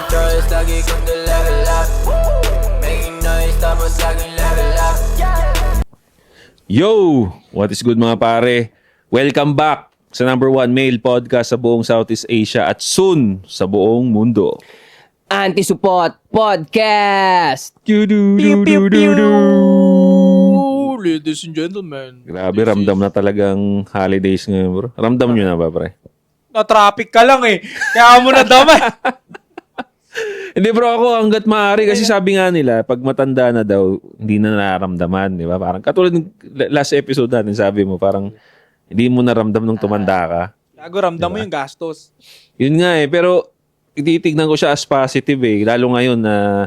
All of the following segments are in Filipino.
choice, lagi kong level up. Making noise, tapos laging level up. Yo! What is good mga pare? Welcome back sa number 1 male podcast sa buong Southeast Asia at soon sa buong mundo. Anti-Support Podcast! Pew, Ladies and gentlemen. Grabe, ramdam na talagang holidays ngayon, bro. Ramdam nyo na ba, pre? Na-traffic ka lang eh. Kaya mo na damay. Hindi, bro, ako hanggat maaari kasi sabi nga nila, pag matanda na daw, hindi na nararamdaman, di ba? Parang katulad ng last episode natin, sabi mo, parang hindi mo naramdam nung tumanda ka. Gago, ramdam mo yung gastos. Yun nga eh, pero titignan ko siya as positive eh. Lalo ngayon na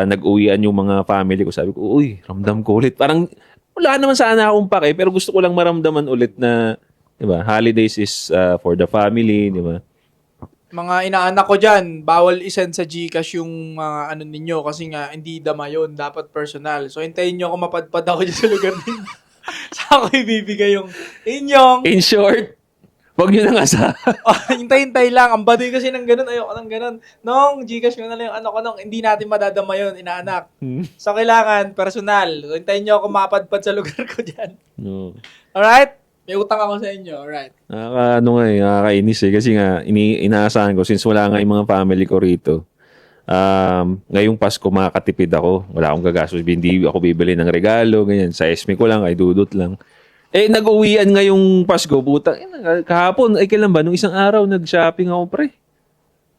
nag-uwian yung mga family ko. Sabi ko, uy, ramdam ko ulit. Parang wala naman sana akong pake, pero gusto ko lang maramdaman ulit na, di ba, holidays is for the family, di ba? Mga inaanak ko dyan, bawal isend sa GCash yung mga ano ninyo kasi nga hindi dama yun, dapat personal. So hintayin nyo ako mapadpad ako dyan sa lugar ninyo. Saan ko ibibigay yung inyong... In short, wag nyo na nga sa... Hintay-hintay lang. Ang baduy kasi ng ganun, ayoko ng ganun. Nung GCash ko na lang yung ano ko nung, hindi natin madadama yun, inaanak. So kailangan, personal. So hintayin nyo ako mapadpad sa lugar ko dyan. No. Alright? May utang ako sa inyo, alright? Nakakainis eh. Kasi nga, inaasahan ko, since wala nga yung mga family ko rito, ngayong Pasko makakatipid ako. Wala akong gagastos. Hindi ako bibili ng regalo, ganyan. Sa SME ko lang, ay dudot lang. Eh, nag-uwian ngayong Pasko, puta. Kahapon, ay kailan ba? Nung isang araw, nag-shopping ako, pre.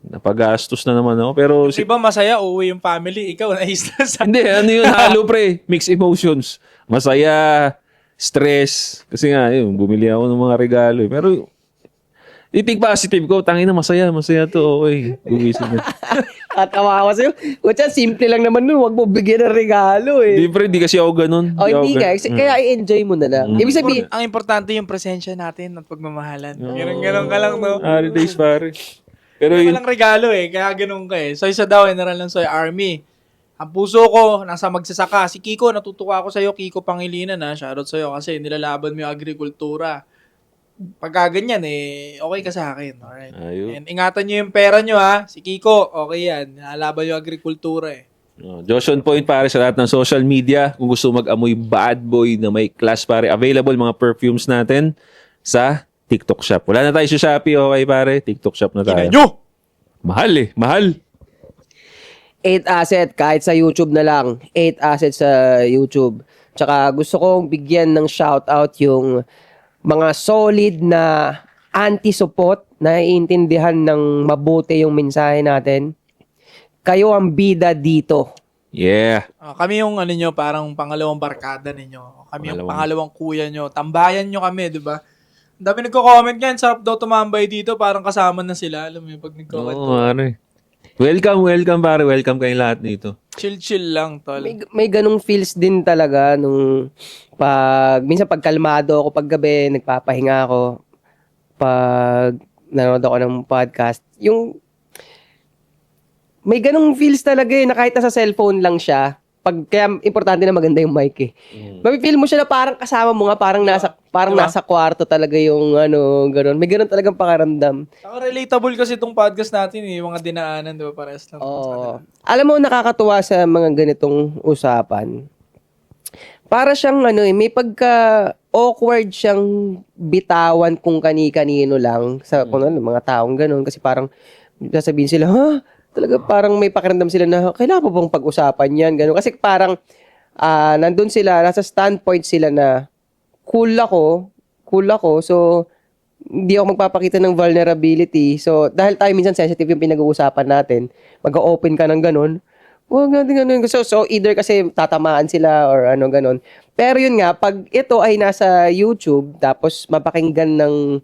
Napagastos na naman ako. Pero, Iba masaya, uuwi yung family. Ikaw, na-stress. hindi, ano yun, halo, pre. Mixed emotions. Masaya, stress. Kasi nga, yun, bumili ako ng mga regalo. Eh. Pero, itig positive ko, tangin na masaya to, okay. Gumising na. Katawa ako sa'yo. Kutsa, simple lang naman nun. Huwag mo bigyan ng regalo eh. Di, pre, di kasi ako ganun. O, Di ako hindi ka. ganun. Kaya i-enjoy mo na lang. Ibig sabihin, Ang importante yung presensya natin at pagmamahalan. Ganun ka lang, no? Holidays, pare. Pero Wala yun, lang regalo eh, kaya ganun ka eh. So isa daw, inaral lang sa'yo, Army. Ang puso ko, nasa magsasaka. Si Kiko, natutuwa ako sa'yo, Kiko Pangilinan ha. Shoutout sa'yo kasi nilalaban mo yung agrikultura. Pagka ganyan eh, okay ka sa akin. Alright. Ayun. And ingatan nyo yung pera nyo ha. Si Kiko, okay yan. Nilalaban yung agrikultura eh. Josh on point pare sa lahat ng social media. Kung gusto mag-amoy bad boy na may class pare, available mga perfumes natin sa TikTok shop. Wala na tayo sa Shopee, okay pare? TikTok shop na tayo. Ina nyo! Mahal eh, mahal. 8 asset kahit sa YouTube na lang. 8 asset sa YouTube. Tsaka gusto kong bigyan ng shoutout yung mga solid na anti-support na iintindihan ng mabuti yung mensahe natin. Kayo ang bida dito. Yeah. Kami yung ano nyo, parang pangalawang barkada ninyo. Kami yung Pangalawang- pangalawang kuya nyo. Tambayan nyo kami, di ba? Ang dami nagko-comment yan. Sarap daw tumambay dito. Parang kasama na sila. Alam mo yung pag nagko-comment. Oo, pare. Welcome pare. Welcome kayong lahat dito. Chill-chill lang, tol. May ganung feels din talaga nung minsan pag kalmado ako pag gabi, nagpapahinga ako. Pag nanonood ako ng podcast, yung may ganung feels talaga eh, na kahit nasa cellphone lang siya. Kaya importante na maganda yung mic eh. Mapifeel mo siya na parang kasama mo nga, parang Diba? nasa kwarto talaga yung ano, gano'n. May gano'n talagang pakaramdam. Saka relatable kasi itong podcast natin eh. Yung mga dinaanan, di ba? Parehas lang. Oo. Alam mo, nakakatuwa sa mga ganitong usapan. Para siyang ano eh, may pagka-awkward siyang bitawan kung kani-kanino lang sa kung ano, mga taong gano'n. Kasi parang sasabihin sila, ha? Talaga parang may pakiramdam sila na, kailangan pa bang pag-usapan yan? Gano'n. Kasi parang nandun sila, nasa standpoint sila na cool ako, so hindi ako magpapakita ng vulnerability. So, dahil tayo minsan sensitive yung pinag-uusapan natin, mag-open ka ng ganun, huwag natin ganun. So, either kasi tatamaan sila or ano ganun. Pero yun nga, pag ito ay nasa YouTube, tapos mapakinggan ng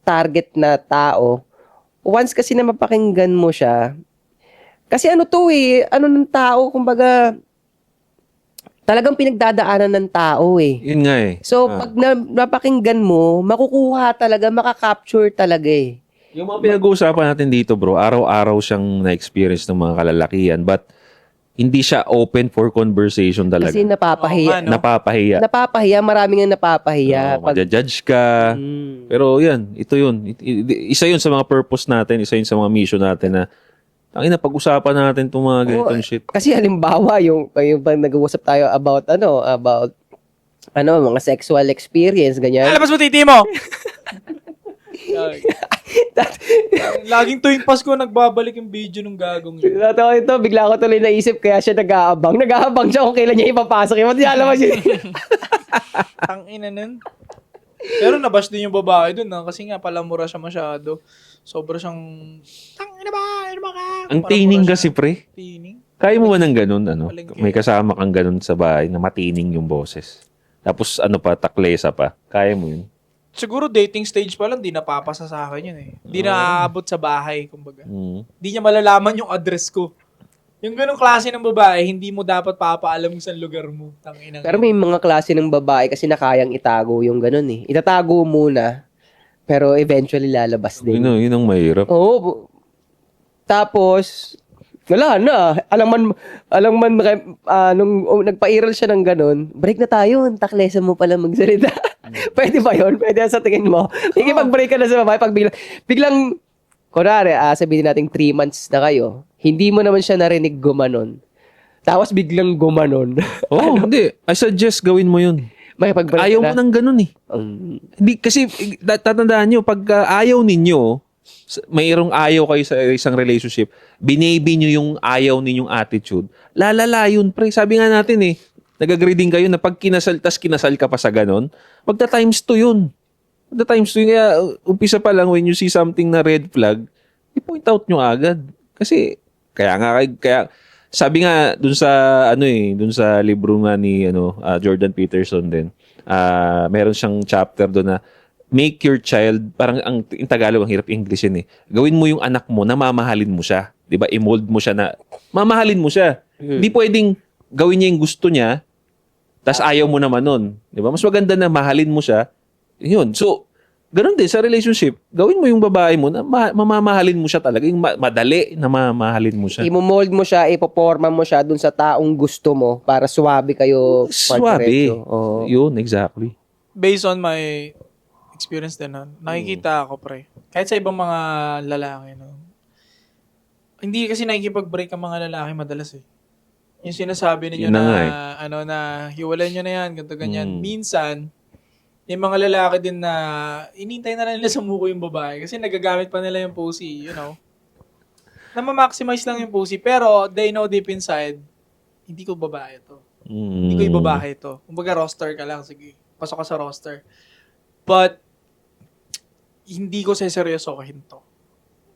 target na tao, once kasi na mapakinggan mo siya, kasi ano to eh, ano ng tao, kumbaga, talagang pinagdadaanan ng tao eh. Yun nga eh. So, pag napakinggan mo, makukuha talaga, makakapture talaga eh. Yung mga pinag-uusapan natin dito bro, araw-araw siyang na-experience ng mga kalalakihan but hindi siya open for conversation talaga. Kasi napapahiya. Oo nga, no? Napapahiya. Napapahiya, maraming nga napapahiya. Madja-judge ka. Pero yan, ito yun. Isa yun sa mga purpose natin, isa yun sa mga mission natin na Tangina, pag-usapan natin itong mga ganitong shit. Kasi halimbawa, yung pag nag-uusap tayo about mga sexual experience, ganyan. Alabas mo titi mo! Laging tuwing Pasko, nagbabalik yung video ng gagong yun. Totoo ito, bigla ko tuloy naisip, kaya siya nag-aabang. Nag-aabang siya kung kailan niya ipapasok. Yung di alam mo siya. Tangina nun. Pero nabash din yung babae dun, kasi nga palamura siya masyado. Sobra siyang, tangina ba? Ano ba ka? Ang Parang tining mura kasi, siya. pre. Tining? Kaya mo ba ng ganun, ano? Palengke. May kasama kang ganun sa bahay na matining yung boses. Tapos taklesa pa. Kaya mo yun. Siguro dating stage pa lang, di napapasa sa akin yun eh. Di naaabot sa bahay, kumbaga. Mm. Di niya malalaman yung address ko. Yung ganong klase ng babae, hindi mo dapat papaalam kung saan lugar mo. Tangina. Pero may mga klase ng babae kasi na kayang itago yung ganun eh. Itatago muna, pero eventually lalabas din. Yun ang mahirap. Oo. Tapos, wala na. Alam man, nung nagpa-iral siya ng ganun, break na tayo, taklesa mo pala magsalita. Pwede ba yun? Pwede sa tingin mo? Ikipag-break ka na sa babae, pag biglang kunwari, sabihin natin 3 months na kayo, hindi mo naman siya narinig gumanon. Tapos biglang gumanon. Oo, hindi. I suggest gawin mo yun. Makipag-break Ayaw na. mo ng ganun eh. Hindi, kasi tatandaan nyo, pag ayaw ninyo, mayroong ayaw kayo sa isang relationship, binaby nyo yung ayaw ninyong attitude, lalala yun, pre. Sabi nga natin eh, nag-agree din kayo na pag kinasal, tas kinasal ka pa sa ganon, magta times 2 yun. Magta times 2 yun. Kaya umpisa pa lang, when you see something na red flag, i-point out nyo agad. Kasi, kaya sabi nga dun sa libro nga ni Jordan Peterson din, meron siyang chapter doon na make your child, parang in Tagalog, ang hirap English yun eh. Gawin mo yung anak mo na mamahalin mo siya. 'Di ba? I-mold mo siya na mamahalin mo siya. Hindi pwedeng gawin niya yung gusto niya, tas ayaw mo naman nun. 'Di ba? Mas maganda na mahalin mo siya. Yun. So, ganun din sa relationship. Gawin mo yung babae mo na mamamahalin mo siya talaga. Yung madali na mamahalin mo siya. I-mold mo siya, ipoporma mo siya dun sa taong gusto mo para suwabe kayo. Swabe. Oo. Yun, exactly. Based on my experience din nun, nakikita ako, pre. Kahit sa ibang mga lalaki, no? Hindi kasi nakikipag-break ang mga lalaki madalas eh. Yung sinasabi ninyo Yun na na, nga na hiwalay nyo na yan, ganito, ganyan. Mm. Minsan, yung mga lalaki din na inintay na lang nila sumuko yung babae kasi nagagamit pa nila yung pussy, you know. Na ma-maximize lang yung pussy, pero they know deep inside, hindi ko babae to. Hindi ko ibabahe to. Kumbaga roster ka lang, sige. Pasok ka sa roster. But, hindi ko seseryosohin to.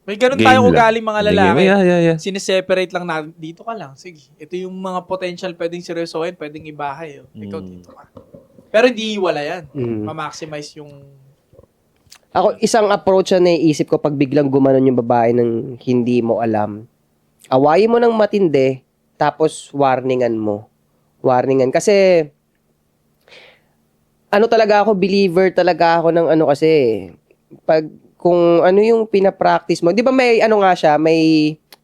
May ganun Game tayong lang. ugali mga lalaki. Yeah. Sineseparate lang natin. Dito ka lang. Sige. Ito yung mga potential pwedeng seryosohin, pwedeng ibahay. Oh. Ikaw dito ka. Pero hindi wala yan. Ma-maximize yung... Ako, isang approach na naiisip ko pag biglang gumanon yung babae ng hindi mo alam. Awayin mo ng matindi, tapos warningan mo. Warningan. Kasi, talaga ako, believer talaga ako ng kasi, pag, kung ano yung pinapractice mo, di ba may may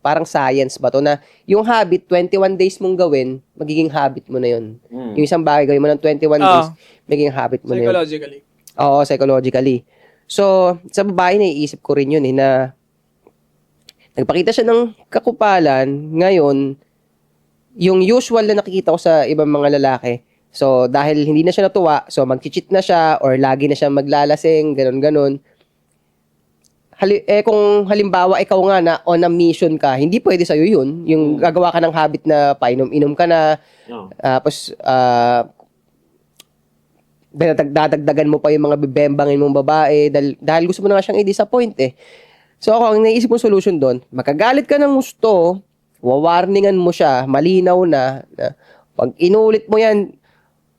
parang science ba to na yung habit, 21 days mong gawin, magiging habit mo na yun. Yung isang bagay gawin mo ng 21 days, magiging habit mo na yun. Psychologically. Oo, psychologically. So, sa babae, naiisip ko rin yun na nagpakita siya ng kakupalan, ngayon, yung usual na nakikita ko sa ibang mga lalaki, so, dahil hindi na siya natuwa, so, mag-cheat na siya, or lagi na siya maglalasing, ganun-ganun. Kung halimbawa ikaw nga na on a mission ka, hindi pwede sa'yo yun. Yung gagawa ka ng habit na painom-inom ka na, tapos dadagdagan mo pa yung mga bibembangin mong babae dahil gusto mo na nga siyang i-disappoint eh. So ako, ang naisip kong solution doon, makagalit ka ng gusto, wawarningan mo siya, malinaw na pag inulit mo yan,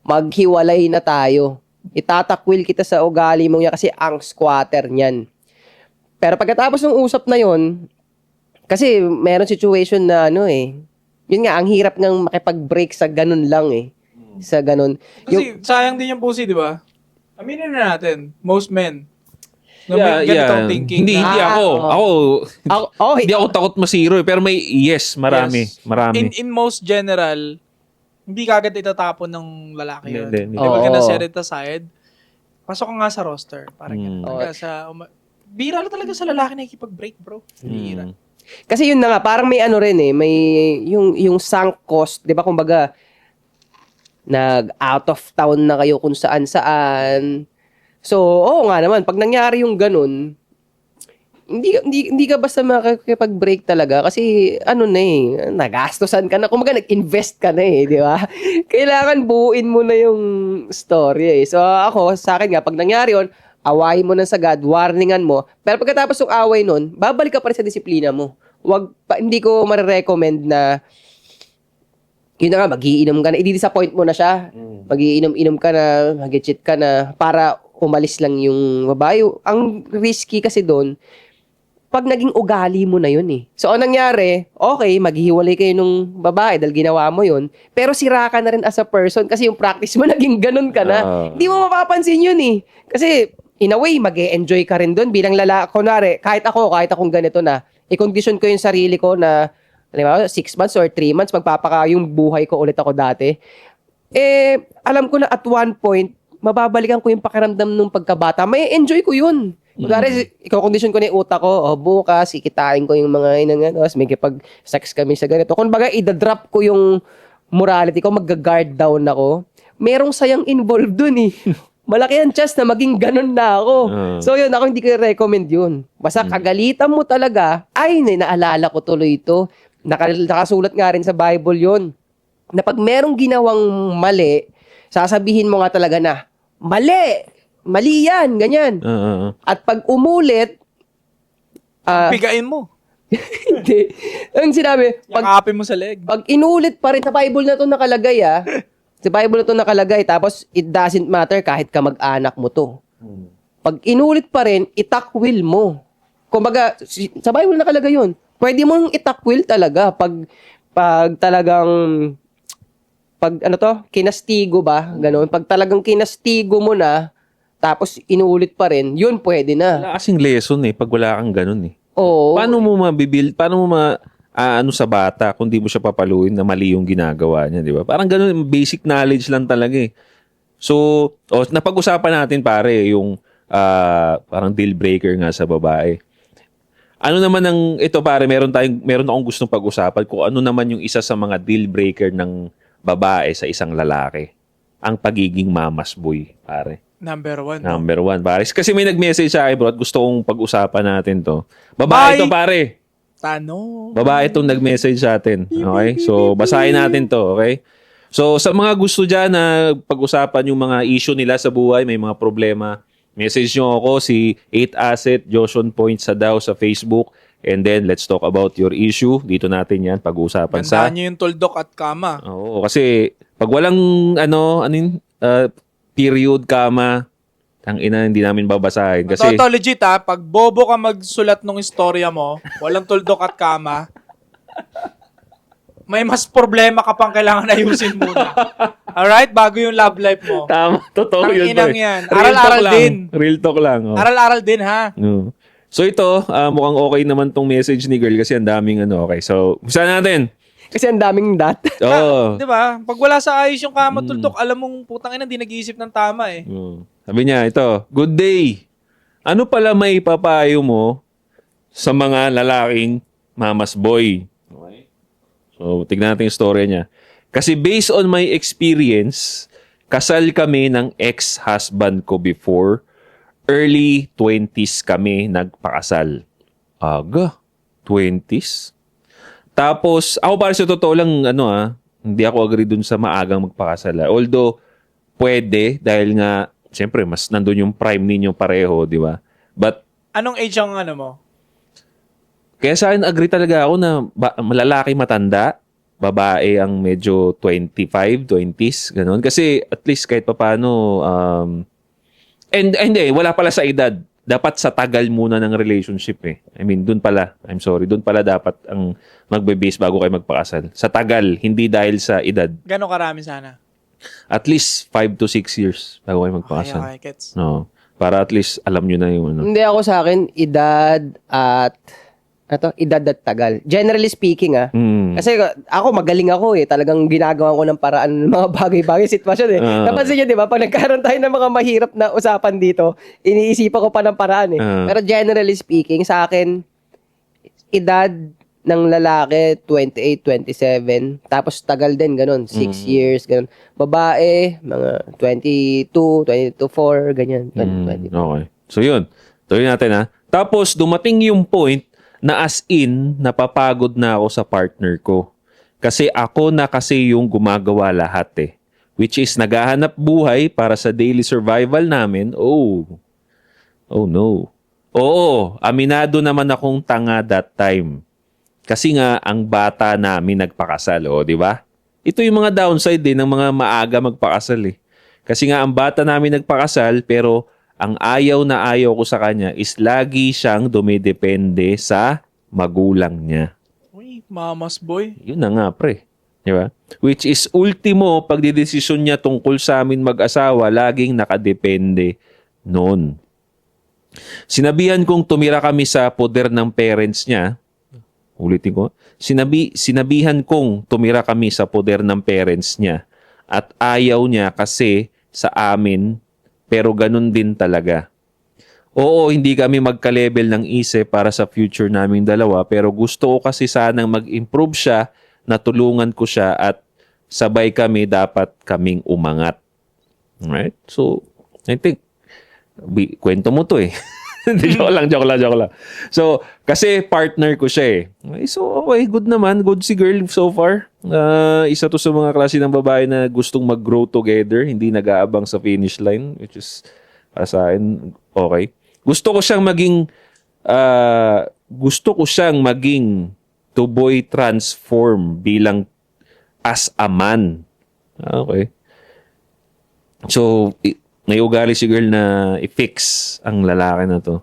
maghiwalay na tayo. Itatakwil kita sa ugali mo niya kasi ang squatter niyan. Pero pagkatapos ng usap na yon, kasi meron situation na yun nga, ang hirap ng makipag-break sa ganun lang eh. Sa ganun. Kasi sayang din yung pussy, di ba? Aminin na natin, most men, na may Yeah. ganitong thinking. Hindi ako. Hindi ako takot masiro eh. Pero may marami. Yes. Marami. In most general, hindi kagad itatapon ng lalaki yun. Hindi. They will Oo. gonna set it aside. Pasok ka nga sa roster. Parang ganun. Oo. Bira lang talaga sa lalaki na ikipag-break, bro. Bira. Kasi yun na nga, parang may ano rin eh, may yung sunk cost, 'di ba? Kumbaga nag out of town na kayo kung saan-saan. So, oo nga naman, pag nangyari yung ganun, hindi ka basta makakipag-break talaga kasi ano na eh, nagastosan ka na, kumbaga nag-invest ka na eh, di ba? Kailangan buuin mo na yung story eh. So ako, sa akin nga, pag nangyari yun, awayin mo na sagad, warningan mo, pero pagkatapos ng away nun, babalik ka pa rin sa disiplina mo. Hindi ko marirecommend na yun na nga, magiinom ka na, i-disappoint mo na siya. Magiinom-inom ka na, mag-cheat ka na, para umalis lang yung babae. Ang risky kasi doon, pag naging ugali mo na yun eh. So, ang nangyari, okay, maghihiwalay kayo nung babae dahil ginawa mo yun, pero sira ka na rin as a person kasi yung practice mo naging ganun ka na. Hindi mo mapapansin yun eh. Kasi, in a way, mag-e-enjoy ka rin doon bilang lalaki. Kunwari, kahit akong ganito na, i-condition ko yung sarili ko na, alam mo, 6 months or 3 months, yung buhay ko ulit ako dati. Eh, alam ko na at one point, mababalikan ko yung pakiramdam nung pagkabata. May enjoy ko yun. Kunwari, i-condition ko na yung utak ko, bukas, ikitain ko yung mga inanganos, may kipag-sex kami sa ganito. Kung baga, i-drop ko yung morality ko, mag-guard down ako. Merong sayang involved dun eh. Malaki ang chance na maging ganun na ako. So yun, ako hindi ko recommend yun. Basta kagalitan mo talaga, ay, naalala ko tuloy ito. Nakasulat nga rin sa Bible yun. Na pag merong ginawang mali, sasabihin mo nga talaga na, mali yan, ganyan. At pag umulit, Pigain mo. hindi. Ang sinabi, Yakapin mo sa leg. pag inulit pa rin, sa Bible na to nakalagay sa Bible na to nakalagay, tapos it doesn't matter kahit ka mag-anak mo to. Pag inulit pa rin, itakwil mo. Kumbaga, sa Bible nakalagay yun. Pwede mong itakwil talaga pag talagang kinastigo ba? Ganun. Pag talagang kinastigo mo na, tapos inuulit pa rin, yun pwede na. Wala kasing lesson eh, pag wala kang ganun eh. Oo. Paano mo ano sa bata kung di mo siya papaluin na mali yung ginagawa niya, di ba? Parang ganun, basic knowledge lang talaga eh. So, napag-usapan natin pare, yung parang deal breaker nga sa babae. Ano naman ito pare, meron akong gustong pag-usapan kung ano naman yung isa sa mga deal breaker ng babae sa isang lalaki. Ang pagiging mamas boy, pare. Number 1. Number 1, pare. Kasi may nag-message sa akin, bro, at gusto kong pag-usapan natin to. Babae ito, pare. Babae itong nag-message sa atin. Okay? So, basahin natin to, okay? So, sa mga gusto dyan na pag-usapan yung mga issue nila sa buhay, may mga problema, message nyo ako si 8Asset, Joshon Point sa sa Facebook. And then, let's talk about your issue. Dito natin yan, pag-uusapan sa... Gandaan nyo yung tuldok at kama. Oo, kasi pag walang, period, kama, hindi namin babasahin. Kasi... Totoo legit pag bobo ka magsulat ng istorya mo, walang tuldok at kama, may mas problema ka pang kailangan ayusin muna. Alright? Bago yung love life mo. Tama, totoo yun. Inang yan. Real Aral-aral talk din. lang. Real talk lang. Oh. Aral-aral din, ha? No. So ito, mukhang okay naman tong message ni girl kasi ang daming okay. So, umpisa natin. Kasi ang daming Oo. Di ba? Pag wala sa ayos yung kama tuldok, alam mong putang ina, hindi nag-iisip ng tama eh. Sabi niya, ito, good day. Ano pala may papayo mo sa mga lalaking mamas boy? Okay. So, tignan natin yung story niya. Kasi based on my experience, kasal kami ng ex-husband ko before. Early 20s kami nagpakasal. Aga? 20s? Tapos, ako para sa totoo lang, hindi ako agree dun sa maagang magpakasal. Although, pwede, dahil nga, siyempre, mas nandun yung prime ninyo pareho, di ba? But, anong age ang mo? Kaya sa akin, agree talaga ako na lalaki matanda, babae ang medyo 25, 20s, ganun. Kasi, at least kahit paano, wala pala sa edad. Dapat sa tagal muna ng relationship eh. I mean, doon pala dapat ang magbe-base bago kayo magpakasal. Sa tagal, hindi dahil sa edad. Gano'ng karami sana? At least 5 to 6 years bago kayo magpakasal. Okay, gets. No. Para at least alam nyo na yung Hindi ako sa akin, edad at tagal. Generally speaking, Kasi ako, magaling ako eh. Talagang ginagawa ko ng paraan ng mga bagay-bagay sitwasyon eh. Napansin nyo, di ba? Pag nagkaroon tayo ng mga mahirap na usapan dito, iniisipan ko pa ng paraan eh. Pero generally speaking, sa akin, edad ng lalaki, 28, 27. Tapos tagal din, ganun. 6 years, ganun. Babae, mga 22, 4, ganyan. 20. Okay. So yun. Tuloy natin ha. Tapos dumating yung point na as in, napapagod na ako sa partner ko. Kasi ako na kasi yung gumagawa lahat eh. Which is naghahanap buhay para sa daily survival namin. Oh no. Oo, aminado naman akong tanga that time. Kasi nga, ang bata namin nagpakasal, di ba? Ito yung mga downside din ng mga maaga magpakasal eh. Kasi nga, ang bata namin nagpakasal, pero ang ayaw na ayaw ko sa kanya is lagi siyang dumidepende sa magulang niya. Uy, mamas boy. Yun na nga, pre. Di ba? Which is ultimo, pagdidesisyon niya tungkol sa amin mag-asawa, laging nakadepende noon. Sinabihan kong tumira kami sa poder ng parents niya. Ulitin ko. Sinabihan kong tumira kami sa poder ng parents niya. At ayaw niya kasi sa amin, pero ganun din talaga. Oo, hindi kami magka-level ng isip para sa future naming dalawa, pero gusto ko kasi sanang mag-improve siya, natulungan ko siya at sabay kami dapat kaming umangat. Alright? So, I think, kwento mo to eh. joke lang. So, kasi partner ko siya eh. So, okay, good naman. Good si girl so far. Isa to sa mga klase ng babae na gustong mag-grow together, hindi nag-aabang sa finish line, which is, para sa akin, okay. Gusto ko siyang maging to-boy transform bilang as a man. Okay. So, may ugali si girl na i-fix ang lalaki na to.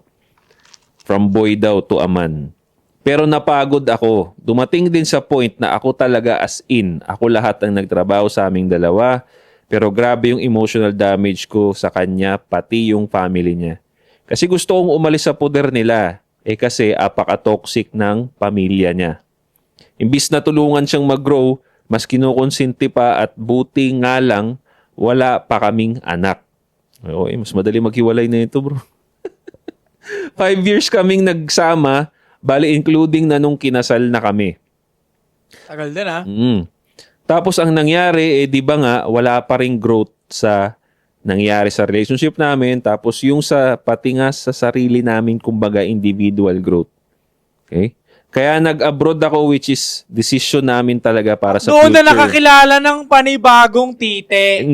From boy daw to a man. Pero napagod ako. Dumating din sa point na ako talaga as in. Ako lahat ang nagtrabaho sa aming dalawa. Pero grabe yung emotional damage ko sa kanya, pati yung family niya. Kasi gusto kong umalis sa poder nila. Kasi apaka-toxic ng pamilya niya. Imbis na tulungan siyang mag-grow, mas kinukonsinti pa at buti nga lang wala pa kaming anak. Okay, mas madali maghiwalay na ito, bro. 5 years kaming nagsama, bali including na nung kinasal na kami. Tagal din ha. Tapos ang nangyari, di ba nga, wala pa ring growth sa nangyari sa relationship namin. Tapos yung pati nga sa sarili namin, kumbaga individual growth. Okay? Kaya nag-abroad ako, which is decision namin talaga para sa Doon future. na nakakilala ng panibagong tite.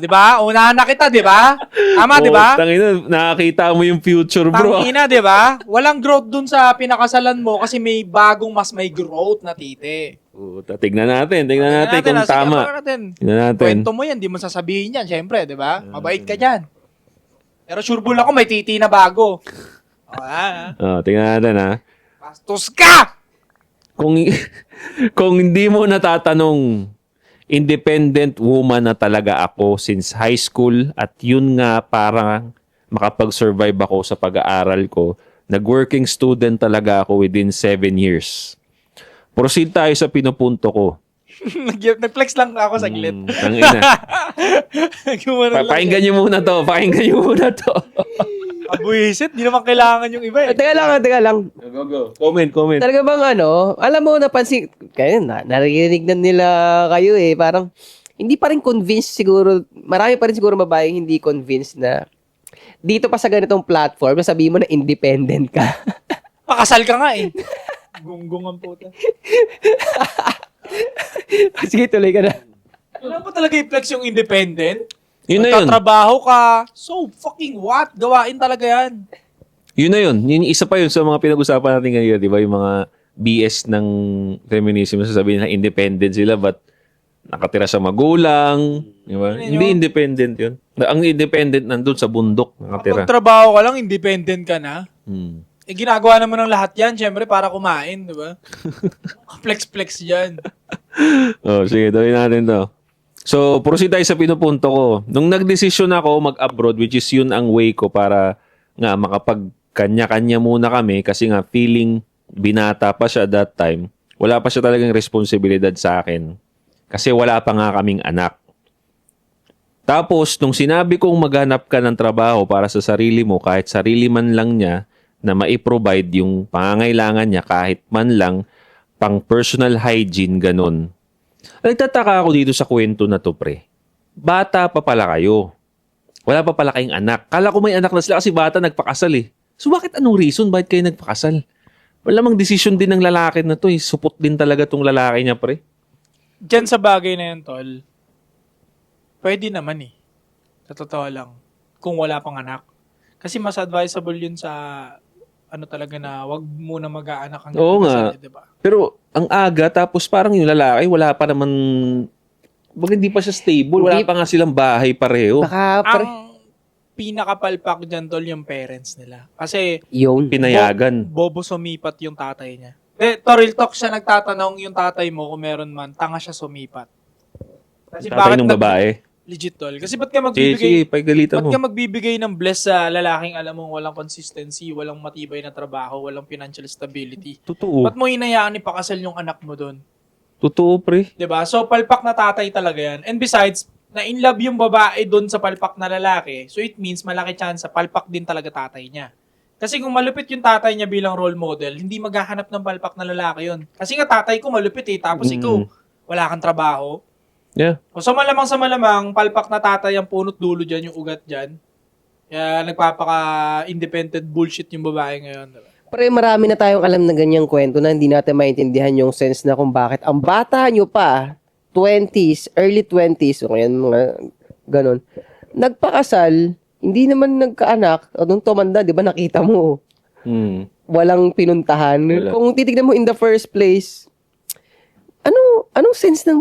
Di ba? Unahan na kita, di ba? Tama, di ba? Tangina, nakakita mo yung future, bro. Tangina, di ba? Walang growth dun sa pinakasalan mo kasi may bagong mas may growth na tite. Tignan natin kung Sige, tama. abangan natin. Tignan natin. Kwento mo yan, di mo sasabihin yan, syempre, di ba? Mabait ka dyan. Pero sure bull ako, may titi na bago. Tingnan natin ha. Bastos ka! Kung hindi mo natatanong, independent woman na talaga ako since high school at yun nga parang makapag-survive ako sa pag-aaral ko. Nag-working student talaga ako within 7 years. Proceed tayo sa pinupunto ko. Nag-flex lang ako saglit. Tangina. Pakinggan niyo muna to. Abuisit, di naman kailangan yung iba eh. Teka lang. Go. Comment. Talaga bang alam mo, napansin, kaya narinig na nila kayo eh, parang, hindi pa rin convinced siguro, marami pa rin siguro babae hindi convinced na, dito pa sa ganitong platform, sabihin mo na independent ka. Pakasal ka nga eh. Gunggong ang puta. Sige, tuloy ka na. Alam mo talaga i-flex yung independent? Yun na yun. Magtatrabaho ka. So fucking what? Gawain talaga yan. Yun na yun. Isa pa yun sa mga pinag-usapan natin ngayon, di ba? Yung mga BS ng feminism, sasabihin na independent sila, but nakatira sa magulang. Di ba? Hindi independent yun. Ang independent nandun sa bundok nakatira. Kapag trabaho ka lang, independent ka na. Ginagawa naman ng lahat yan, syempre, para kumain, di ba? Flex-flex dyan. Sige, tuloy natin to. So, proceed tayo sa pinupunto ko. Nung nagdesisyon ako mag-abroad, which is yun ang way ko para nga makapag-kanya-kanya muna kami kasi nga feeling binata pa siya that time. Wala pa siya talagang responsibilidad sa akin. Kasi wala pa nga kaming anak. Tapos, nung sinabi kong maghanap ka ng trabaho para sa sarili mo, kahit sarili man lang niya, na mai-provide yung pangangailangan niya kahit man lang pang personal hygiene, ganun. Nagtataka ako dito sa kwento na to, pre. Bata pa pala kayo. Wala pa pala kayong anak. Kala ko may anak na sila kasi bata nagpakasal eh. So bakit anong reason? Bakit kayo nagpakasal? Wala mang desisyon din ng lalaki na to eh. Supot din talaga tong lalaki niya, pre. Diyan sa bagay na yun, tol, pwede naman eh. Sa totoo lang. Kung wala pang anak. Kasi mas advisable yun sa ano talaga na wag muna mag-aanak hanggang Oo nga. kasal, diba? Pero ang aga, tapos parang yung lalaki, wala pa naman, hindi pa siya stable. Wala pa nga silang bahay pareho. Baka, Ang pinakapalpak dyan, tol, yung parents nila. Kasi yun. Pinayagan. bobo sumipat yung tatay niya. Toril talk siya nagtatanong yung tatay mo kung meron man, tanga siya sumipat. Kasi Tatay nung babae. Legit, tol. Kasi ba't ka Sige, magbibigay, pagdalitan ba't mo. ka magbibigay ng bless sa lalaking alam mong walang consistency, walang matibay na trabaho, walang financial stability? Totoo. Ba't mo hinayaan ipakasal yung anak mo doon? Totoo, pre. 'Di ba? So, palpak na tatay talaga yan. And besides, na in love yung babae doon sa palpak na lalaki, so it means malaki chance sa palpak din talaga tatay niya. Kasi kung malupit yung tatay niya bilang role model, hindi maghahanap ng palpak na lalaki yun. Kasi nga tatay ko malupit eh, tapos ikaw, wala kang trabaho. Yeah. O sa malamang, palpak na tatay ang punot dulo dyan, yung ugat dyan. Kaya nagpapaka-independent bullshit yung babae ngayon. Diba? Pre, marami na tayong alam na ganyang kwento na hindi natin maintindihan yung sense na kung bakit ang bata nyo pa, 20s, early 20s, o ngayon mga ganon, nagpakasal, hindi naman nagkaanak, o nung tumanda, di ba nakita mo, walang pinuntahan. Wala. Kung titignan mo in the first place, anong sense ng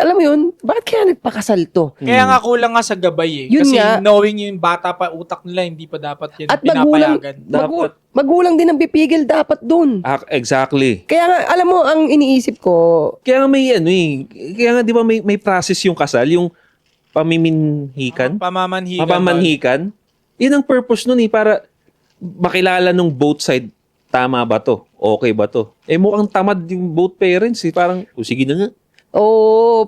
alam mo yun, bakit kaya nagpakasal to? Kaya nga kulang nga sa gabay eh. Yun Kasi nga. knowing yung bata pa, utak nila, hindi pa dapat yan At magulang, pinapayagan. Dapat. magulang din ang pipigil dapat dun. Exactly. Kaya nga, alam mo, ang iniisip ko, Kaya nga may kaya nga di ba may process yung kasal, yung pamiminhikan, Pamamanhigan. papamanhikan. Yan ang purpose nun para makilala nung both side, tama ba to? Okay ba to? Mukhang tamad yung both parents parang, sige na nga.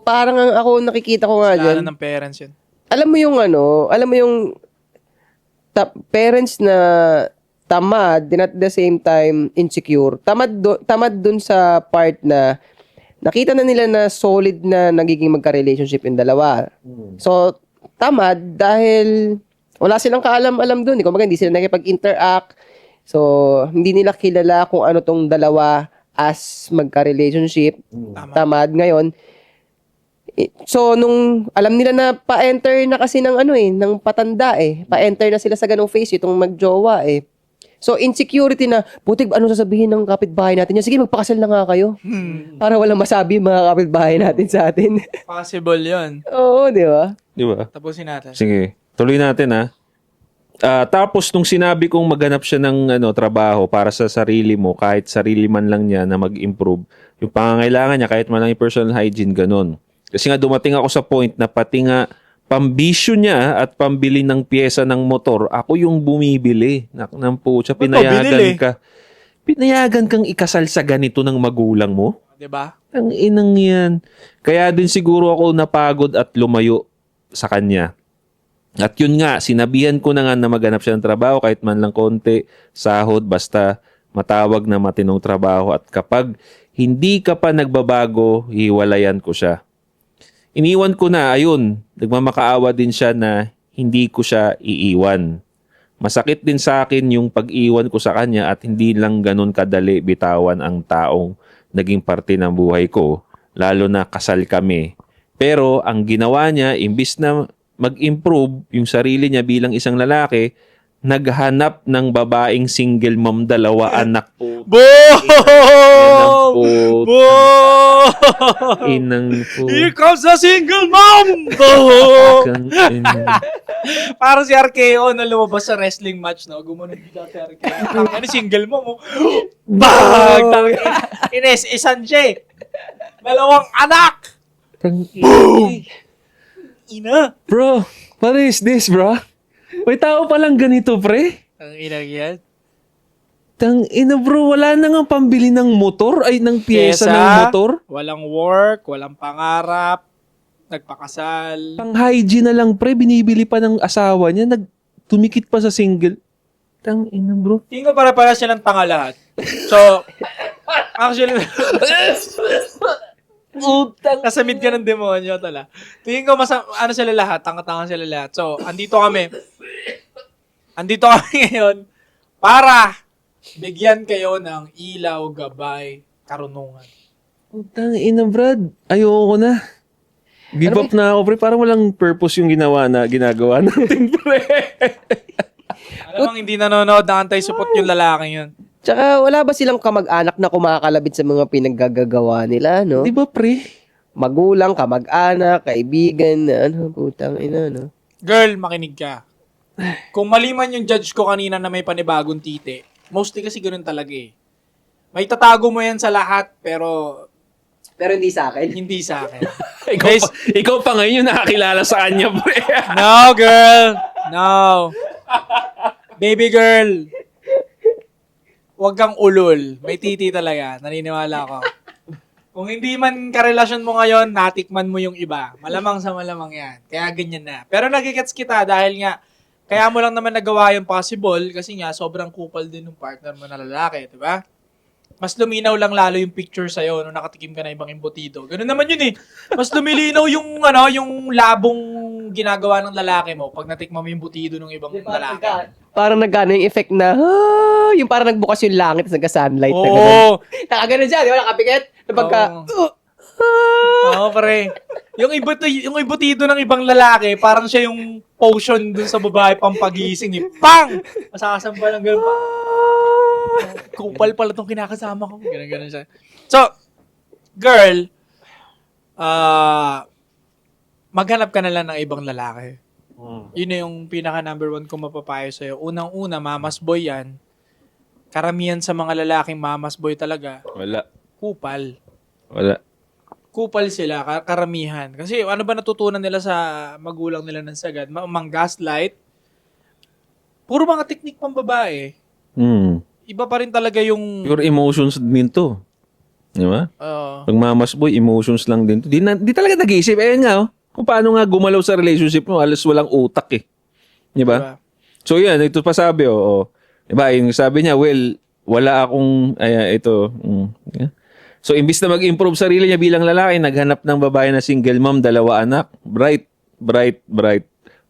parang ang ako nakikita ko nga dyan, Kasalanan ng parents yun. alam mo yung parents na tamad, din at the same time insecure. Tamad dun sa part na nakita na nila na solid na nagiging magka-relationship yung dalawa. So, tamad dahil wala silang kaalam-alam dun. Kumbaga, hindi sila nakipag-interact. So, hindi nila kilala kung ano tong dalawa as magka-relationship. Tamad ngayon. So, nung alam nila na pa-enter na kasi ng ng patanda pa-enter na sila sa ganong phase itong magjowa So, insecurity na, butik, ano sasabihin ng kapitbahay natin? Sige, magpakasal na nga kayo. Para walang masabi yung mga kapitbahay natin sa atin. Possible yun. Oo, di ba? Di ba? Tapusin natin. Sige. Tuloy natin tapos nung sinabi kong maghanap siya ng trabaho para sa sarili mo, kahit sarili man lang niya na mag-improve, yung pangangailangan niya, kahit man lang yung personal hygiene, ganun. Kasi nga dumating ako sa point na pati nga pambisyo niya at pambili ng pyesa ng motor, ako yung bumibili. Ng pucha, pinayagan ka. Pinayagan kang ikasal sa ganito ng magulang mo? Diba? Ang inang yan. Kaya din siguro ako napagod at lumayo sa kanya. At yun nga, sinabihan ko na nga na maghanap siya ng trabaho kahit man lang konti, sahod, basta matawag na matinong trabaho. At kapag hindi ka pa nagbabago, hiwalayan ko siya. Iniwan ko na, ayun, nagmamakaawa din siya na hindi ko siya iiwan. Masakit din sa akin yung pag-iwan ko sa kanya at hindi lang ganun kadali bitawan ang taong naging parte ng buhay ko, lalo na kasal kami. Pero ang ginawa niya, imbis na mag-improve yung sarili niya bilang isang lalaki, naghanap ng babaeng single mom, 2 anak po. Boom! Inang po. Here comes a single mom! Parang si RKO na lumabas sa wrestling match, no? Gumanon bigla si RKO. Ano, single mom, oh. Bag! Ines-isan siya, 2 anak! Boom! Ina! Bro, what is this, bro? May tao palang ganito, pre? Ang inang yan. Ina, bro, wala na nga pambili ng motor, ng pyesa ng motor. Walang work, walang pangarap, nagpakasal. Pang hygiene na lang, pre, binibili pa ng asawa niya, tumikit pa sa single. Tang ina, bro. Tingin ko para silang tanga lahat. So, actually, kasamid ka ng demonyo, tala. Tingin ko, ano sila lahat, tanga-tanga sila lahat. So, andito kami ngayon para bigyan kayo ng ilaw, gabay, karunungan. Tang ina, Brad. Ayoko na. Give up na ako, pre. Parang walang purpose yung ginagawa natin, pre. Alam hindi nanonood na anti-support yung lalaking yun. Tsaka wala ba silang kamag-anak na kumakalabit sa mga pinaggagawa nila, no? Di ba, pre? Magulang, kamag-anak, kaibigan, putang ina, no? Girl, makinig ka. Kung mali man yung judge ko kanina na may panibagong titi, mostly kasi ganun talaga eh. May tatago mo yan sa lahat, pero Pero hindi sa akin. hindi sa akin. ikaw pa ngayon yung nakakilala sa kanya, pre. No, girl! No. Baby girl, huwag kang ulol. May titi talaga. Naniniwala ako. Kung hindi man karelasyon mo ngayon, natikman mo yung iba. Malamang sa malamang yan. Kaya ganyan na. Pero nagigets kita dahil nga, kaya mo lang naman nagawa yung possible kasi nga, sobrang kupal din ng partner mo na lalaki. Diba? Mas luminaw lang lalo yung picture sa'yo nung nakatikim ka na ibang embutido. Ganun naman yun eh. Mas lumilinaw yung, yung labong ginagawa ng lalaki mo pag natikman mo yung embutido ng ibang lalaki. Parang nagkano yung effect na, yung parang nagbukas yung langit at nagka-sunlight. Oo. Nakaganon siya, di ba? Nakapikit. Napagka, Oo, pare. Yung embutido ng ibang lalaki, parang siya yung potion dun sa babae pampagising. Eh. Pang! Masakasamba lang gano'n pa. Kupal pala tong kinakasama ko. Ganun siya. So, girl, maghanap ka na lang ng ibang lalaki. Yun na yung pinaka number 1 kong mapapayo sa'yo. Unang-una, mamas boy yan. Karamihan sa mga lalaking mamas boy talaga, Wala. kupal. Wala. Kupal sila, karamihan. Kasi ano ba natutunan nila sa magulang nila ng sagad? Mang gaslight. Puro mga teknik pang babae. Iba pa rin talaga yung Pure emotions din to. Di ba? Pag mamas boy, emotions lang din to. Di talaga nag-iisip. Ayun nga, kung paano nga gumalaw sa relationship mo, alas walang utak eh. Di ba? diba? So yan, ito pa sabi, Di ba? Yung sabi niya, well, wala akong, yeah. So, imbis na mag-improve sarili niya bilang lalaki, naghanap ng babae na single mom, 2 anak. Bright.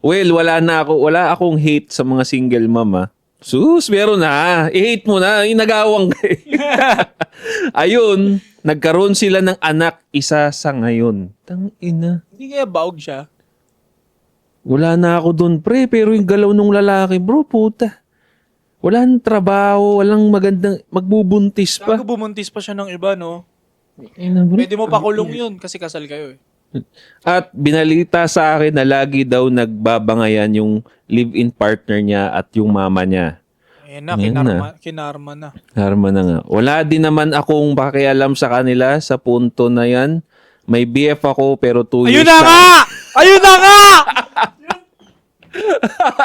Well, wala akong hate sa mga single mom, ha. Sus, meron na. I-hate mo na. Inagawang ka eh. Ayun, nagkaroon sila ng anak, isa sa ngayon. Tangina. Hindi kaya baog siya. Wala na ako doon, pre. Pero yung galaw nung lalaki, bro, puta. Walang trabaho, walang magandang, magbubuntis pa. Bago bumuntis pa siya ng iba, no? Bro. Pwede mo pakulong yun kasi kasal kayo eh. At binalita sa akin na lagi daw nagbabangayan yung live-in partner niya at yung mama niya. Ayan na, kinarma na. Harma na nga. Wala din naman akong pakialam sa kanila sa punto na yan. May BF ako pero 2 years Ayun na nga! Ayun na nga!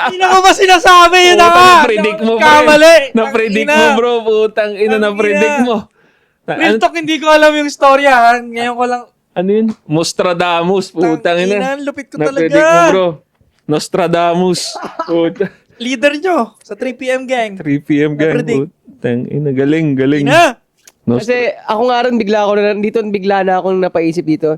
Hindi na ko ba sinasabi? Yun na nga! Na-predict mo, Kamali! Na-predict mo, bro. Putang ina, na-predict mo. Real talk, hindi ko alam yung storya. Ha? Ngayon ko lang. Ano yun? Nostradamus. Putang ina. Lupit ko Na-predict talaga. mo, bro. Nostradamus. Puta. Leader nyo sa 3PM gang. 3 p.m. gang. Na-predict. Putang ina. Galing. Ina! Kasi ako nga rin bigla na akong napaisip dito.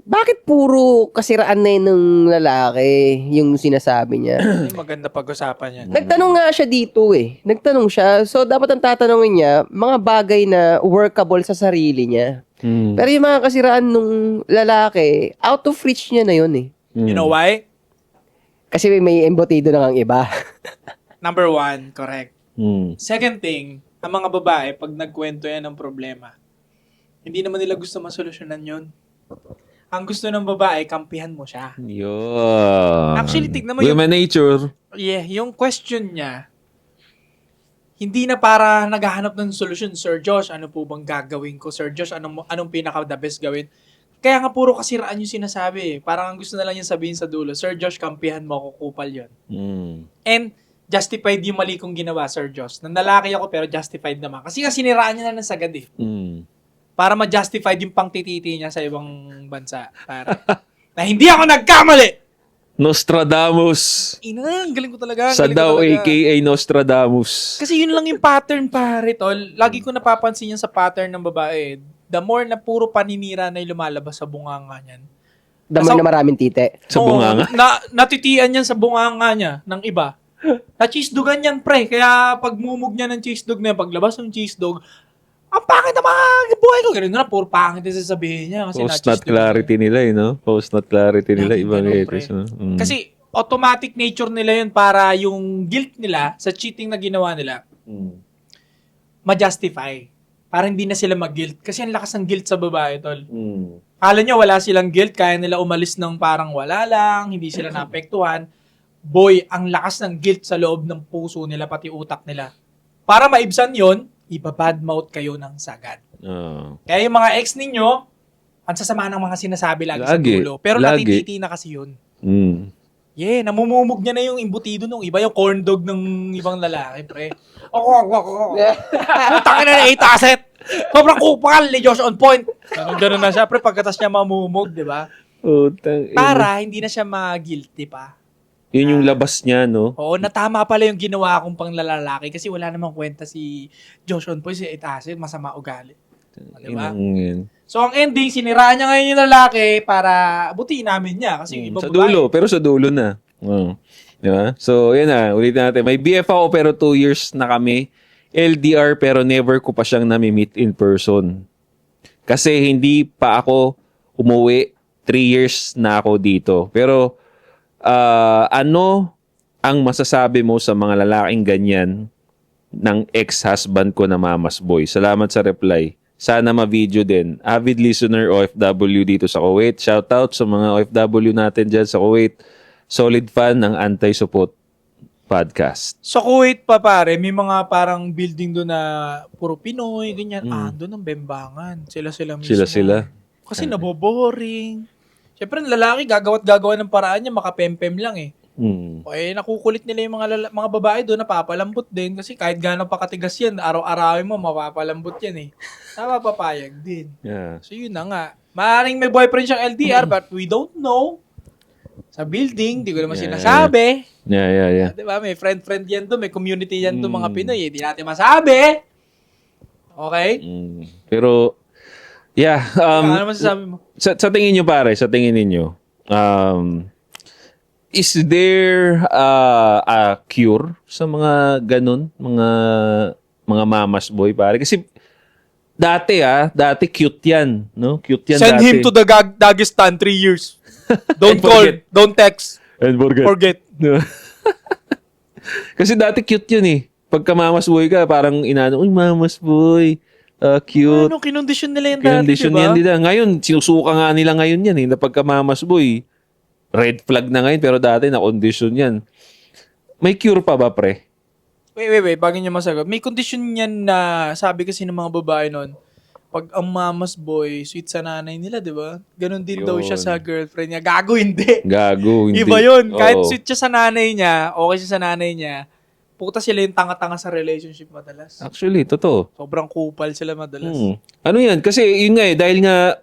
Bakit puro kasiraan na yun ng lalaki yung sinasabi niya? Maganda pag-usapan yan. Nagtanong nga siya dito eh. Nagtanong siya. So, dapat ang tatanungin niya, mga bagay na workable sa sarili niya. Pero yung mga kasiraan nung lalaki, out of reach niya na yun eh. You know why? Kasi may embutido na ang iba. Number 1, correct. Hmm. Second thing, ang mga babae, pag nagkwento yan ng problema, hindi naman nila gusto masolusyonan yun. Ang gusto ng babae, kampihan mo siya. Yun. Actually, tignan mo Human nature. Yeah, yung question niya, hindi na para naghahanap ng solusyon, Sir Josh, ano po bang gagawin ko? Sir Josh, anong pinaka-the best gawin? Kaya nga puro kasiraan yung sinasabi eh. Parang ang gusto na lang yung sabihin sa dulo, Sir Josh, kampihan mo ako, kupal yun. And justified yung mali kong ginawa, Sir Josh. Nandalaki ako pero justified naman. Kasi nga siniraan niya na ng sagad eh. Para ma-justified yung pangtititi niya sa ibang bansa. Para, na hindi ako nagkamali! Nostradamus. Ina, ang galing ko talaga. ang Sa galing ko daw, talaga. aka Nostradamus. Kasi yun lang yung pattern, pare, tol. Lagi ko napapansin yan sa pattern ng babae. The more na puro paninira na yung lumalabas sa bunganga niyan. Damay na maraming tite. Sa Oo, bunganga? natitian yan sa bunganga niya ng iba. Na-cheesedogan yan, pre. Kaya pag mumug niya ng cheese dog na yan, paglabas ng cheese dog, ang pangit na mga buhay ko. Ganun na, puro pangit yung sasabihin niya. Kasi Post-nut clarity nila, no? Post-nut clarity nila, Lagi ibang ganun, etis, pre. no? Mm. Kasi automatic nature nila yun para yung guilt nila sa cheating na ginawa nila, Mm. ma-justify. Para hindi na sila mag-guilt. Kasi ang lakas ng guilt sa babae, tol. Mm. Kala nyo wala silang guilt, kaya nila umalis ng parang wala lang, hindi sila naapektuhan. Boy, ang lakas ng guilt sa loob ng puso nila, pati utak nila. Para maibsan yon, ibabadmouth kayo ng sagad. Oh. Kaya yung mga ex ninyo, ang sasama ng mga sinasabi lagi sa Lagi. dulo. Pero Lagi. natititi na kasi yun. Mm. Yeah, namumumog niya na yung imbutido nung iba, yung corn dog ng ibang lalaki, pre. Tangin na 8 asset. Sobrang kupal ni Josh on point. Ganun na siya, pre, pagkatas niya mamumog, di ba? Utang ina. Para hindi na siya ma-guilty pa. Yun yung labas niya, no? Oo, natama pala yung ginawa kong panglalalaki kasi wala namang kwenta si Josh on point, si 8 asset, masama ugali. Di ba? Inang yun. So, ang ending, siniraan niya ngayon yung lalaki para butiin namin niya. Kasi yung iba Sa dulo, pero sa dulo na. Oh. Di ba? So, yun na. Ulit natin. May BF ako pero 2 years na kami. LDR pero never ko pa siyang nami-meet in person. Kasi hindi pa ako umuwi. 3 years na ako dito. Pero, ano ang masasabi mo sa mga lalaking ganyan ng ex-husband ko na mamas boy? Salamat sa reply. Sana ma-video din. Avid listener OFW dito sa Kuwait. Shoutout sa mga OFW natin dyan sa Kuwait. Solid fan ng Anti-Support podcast. sa Kuwait pa pare, may mga parang building doon na puro Pinoy, ganyan. Doon ang Bembangan. Sila mismo. Sila. Kasi naboboring. Siyempre, ang lalaki, gagawa ng paraan niya, makapempem lang eh. O nakukulit nila yung mga babae doon, napapalambot din. Kasi kahit gano'n pa katigas yan, araw-arawin mo, mapapalambot yan eh. Napapapayag din. Yeah. So yun na nga. Maaaring may boyfriend siyang LDR, but we don't know. Sa building, di ko naman sinasabi. Yeah. Diba? May friend-friend yan doon, may community yan doon mga Pinoy. Hindi natin masabi. Okay? Pero, yeah. Ano naman sasabi mo? Sa tingin nyo pare, sa tingin ninyo, is there a cure sa mga ganun, mga mamas boy pare? Kasi dati cute yan, no? Cute yan Send dati. him to the Dagestan 3 years. Don't And call, forget. don't text, And forget. Kasi dati cute yun eh. Pagka mamas boy ka, parang inano, uy mamas boy, cute. Ano, kinondisyon nila yung dati, Condition diba? yan nila. Ngayon, sinusuka nga nila ngayon yan eh. Na pagka mamas boy, red flag na ngayon, pero dati na-condition yan. May cure pa ba, pre? Wait, bago niya masagot. May condition yan na sabi kasi ng mga babae noon, pag ang mamas boy, sweet sa nanay nila, di ba? Ganon din daw siya sa girlfriend niya. Gago, hindi. Gago, hindi. Iba yun. Kahit Oo. sweet siya sa nanay niya, okay siya sa nanay niya, puta sila yung tanga-tanga sa relationship madalas. Actually, totoo. Sobrang kupal sila madalas. Ano yan? Kasi yun nga eh, dahil nga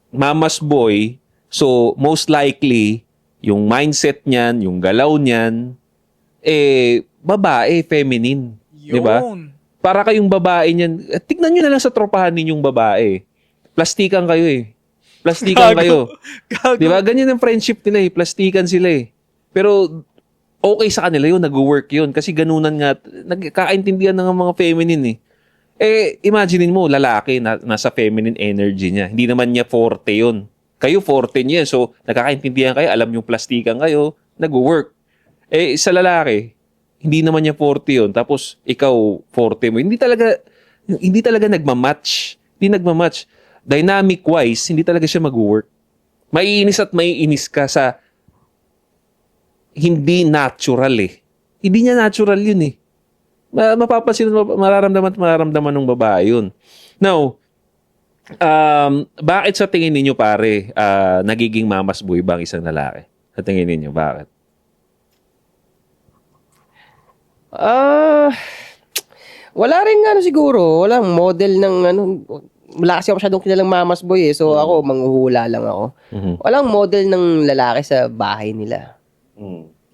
mamas boy, so most likely, yung mindset niyan, yung galaw niyan, babae, feminine. Yun. Di ba? Para kayong babae niyan, tignan nyo na lang sa tropahan ninyong babae. Plastikan kayo eh. Plastikan kayo. Gago. Di ba? Ganyan ang friendship nila eh. Plastikan sila eh. Pero okay sa kanila yun, nag-work yun. Kasi ganunan nga, nagkakaintindihan ng mga feminine eh. Imaginein mo, lalaki na nasa feminine energy niya. Hindi naman niya forte yun. Kayo forte niya. So, nagkakaintindihan kayo, alam yung plastikan kayo, nag-work. Sa lalaki, hindi naman niya forte yun. Tapos, ikaw, forte mo. Hindi talaga nagmamatch. Hindi nagmamatch. Dynamic-wise, hindi talaga siya mag-work. Maiinis at maiinis ka sa hindi natural eh. Hindi niya natural yun eh. Mapapansin, mararamdaman ng babae yun. Now, bakit sa tingin ninyo pare, nagiging mamas boy ba ang isang lalaki? Sa tingin ninyo, bakit? Wala rin siguro. Walang model ng wala kasi ako masyadong kilalang mamas boy eh. So ako, manghuhula lang ako. Walang model ng lalaki sa bahay nila.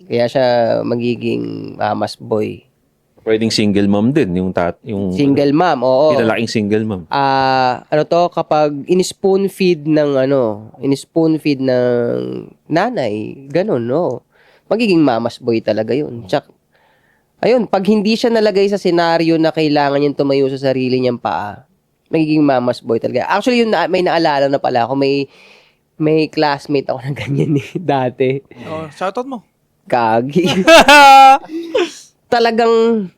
Kaya siya magiging mamas boy. Pwedeng single mom din, yung Single mom, oo. pinalaking single mom. Ano to, kapag in-spoon feed ng nanay, ganun, no? Magiging mamas boy talaga yun. Tsak, ayun, pag hindi siya nalagay sa senaryo na kailangan niyang tumayo sa sarili niyang paa, magiging mamas boy talaga. Actually, yun may naalala na pala ako, may classmate ako na ganyan dati. Oh, shoutout mo. Kagi. Talagang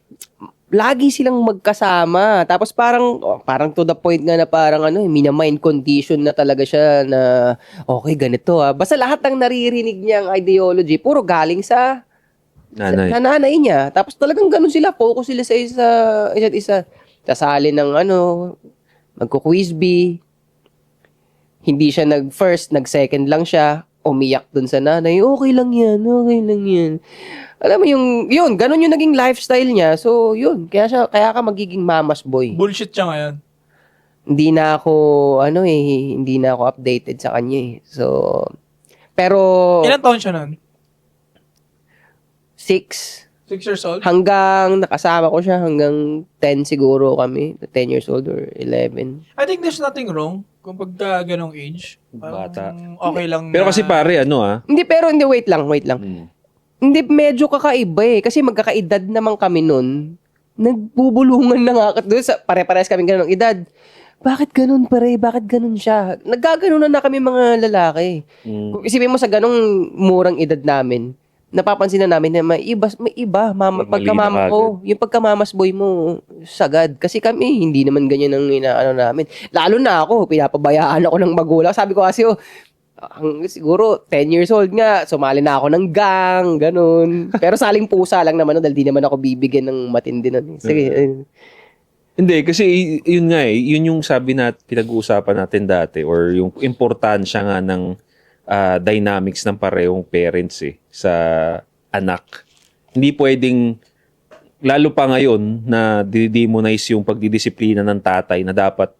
lagi silang magkasama. Tapos parang to the point nga na parang mina-mind condition na talaga siya na okay, ganito Basta lahat ng naririnig niyang ideology, puro galing sa nanay niya. Tapos talagang ganun sila. Focus sila sa isa't isa. Sasali ng magko-quiz bee. Hindi siya nag-first, nag-second lang siya. Umiyak dun sa nanay. Okay lang yan. Alam mo yun, ganun yung naging lifestyle niya. So, yun. Kaya ka magiging mamas boy. Bullshit siya ngayon. Hindi na ako updated sa kanya eh. So, pero Ilan taon siya nun? 6 6 years old? hanggang nakasama ko siya hanggang 10 siguro kami. 10 years old or 11. I think there's nothing wrong kung pagka ganong age. Bata. Okay lang Pero kasi pare, Hindi, wait lang. Hindi, medyo kakaiba eh. Kasi magkakaedad naman kami nun. Nagbubulungan na nga. Pare-pares kami ganun ng edad. Bakit ganun pare? Bakit ganun siya? Nagkaganunan na kami mga lalaki. Kung isipin mo sa ganung murang edad namin, napapansin na namin na may iba. Pagkamama ko, yung pagkamamas boy mo, sagad. Kasi kami, hindi naman ganyan ang inaano namin. Lalo na ako, pinapabayaan ako ng magulang. Sabi ko kasi, siguro 10 years old nga, sumali na ako ng gang, ganun. Pero saling pusa lang naman, dahil di naman ako bibigyan ng matindi nun. Sige. Hindi, kasi yun nga yun yung sabi pinag-uusapan natin dati or yung importansya nga ng dynamics ng parehong parents sa anak. Hindi pwedeng, lalo pa ngayon na didemonize yung pagdidisiplina ng tatay na dapat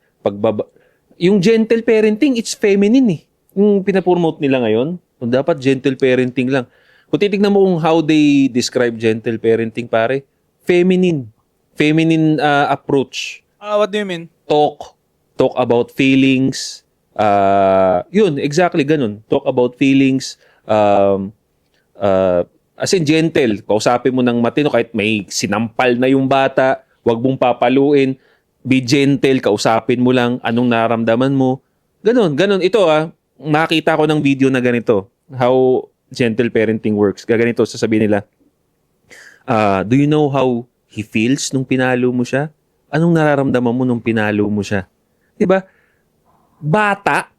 yung gentle parenting, it's feminine Yung pinapromote nila ngayon, dapat gentle parenting lang. Kung titignan mo kung how they describe gentle parenting, pare, feminine approach. What do you mean? Talk about feelings. Yun, exactly ganun. Talk about feelings. As in gentle. Kausapin mo ng matino kahit may sinampal na yung bata. Huwag mong papaluin. Be gentle. Kausapin mo lang anong nararamdaman mo. Ganun. Ito makita ko ng video na ganito. How gentle parenting works. Gaganito, sasabihin nila, do you know how he feels nung pinalo mo siya? Anong nararamdaman mo nung pinalo mo siya? Diba? Bata,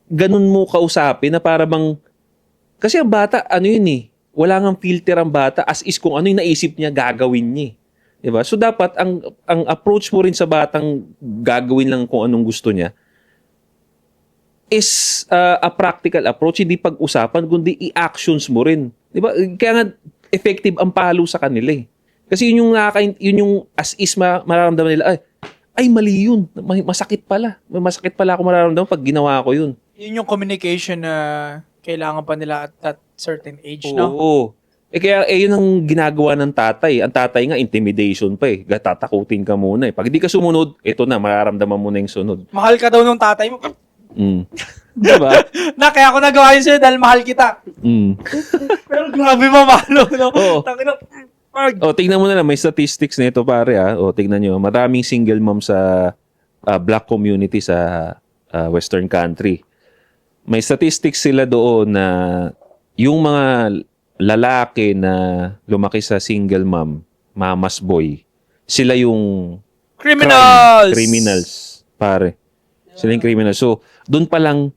ganun mo kausapin na para bang, kasi ang bata, wala ngang filter ang bata as is kung ano yung naisip niya, gagawin niya. Diba? So dapat, ang approach mo rin sa batang gagawin lang kung anong gusto niya, is a practical approach, hindi pag-usapan, kundi i-actions mo rin. Diba? Kaya nga, effective ang palo sa kanila Kasi yun yung as is mararamdaman nila, ay mali yun. Masakit pala. Masakit pala ako mararamdaman pag ginawa ko yun. Yun yung communication na kailangan pa nila at that certain age, no? Oo. Kaya yun ang ginagawa ng tatay. Ang tatay nga, intimidation pa Tatakutin ka muna Pag hindi ka sumunod, ito na, mararamdaman mo na yung sunod. Mahal ka daw nung tatay mo. Diba? Kaya ako nagawa yun sa'yo dahil mahal kita. Pero grabe mamalo, no? Oo. Tangina. Tingnan mo na lang, may statistics nito pare tingnan nyo, maraming single mom sa black community sa western country. May statistics sila doon na yung mga lalaki na lumaki sa single mom, mamas boy, sila yung criminals, pare. Sila yung criminals. So, doon pa lang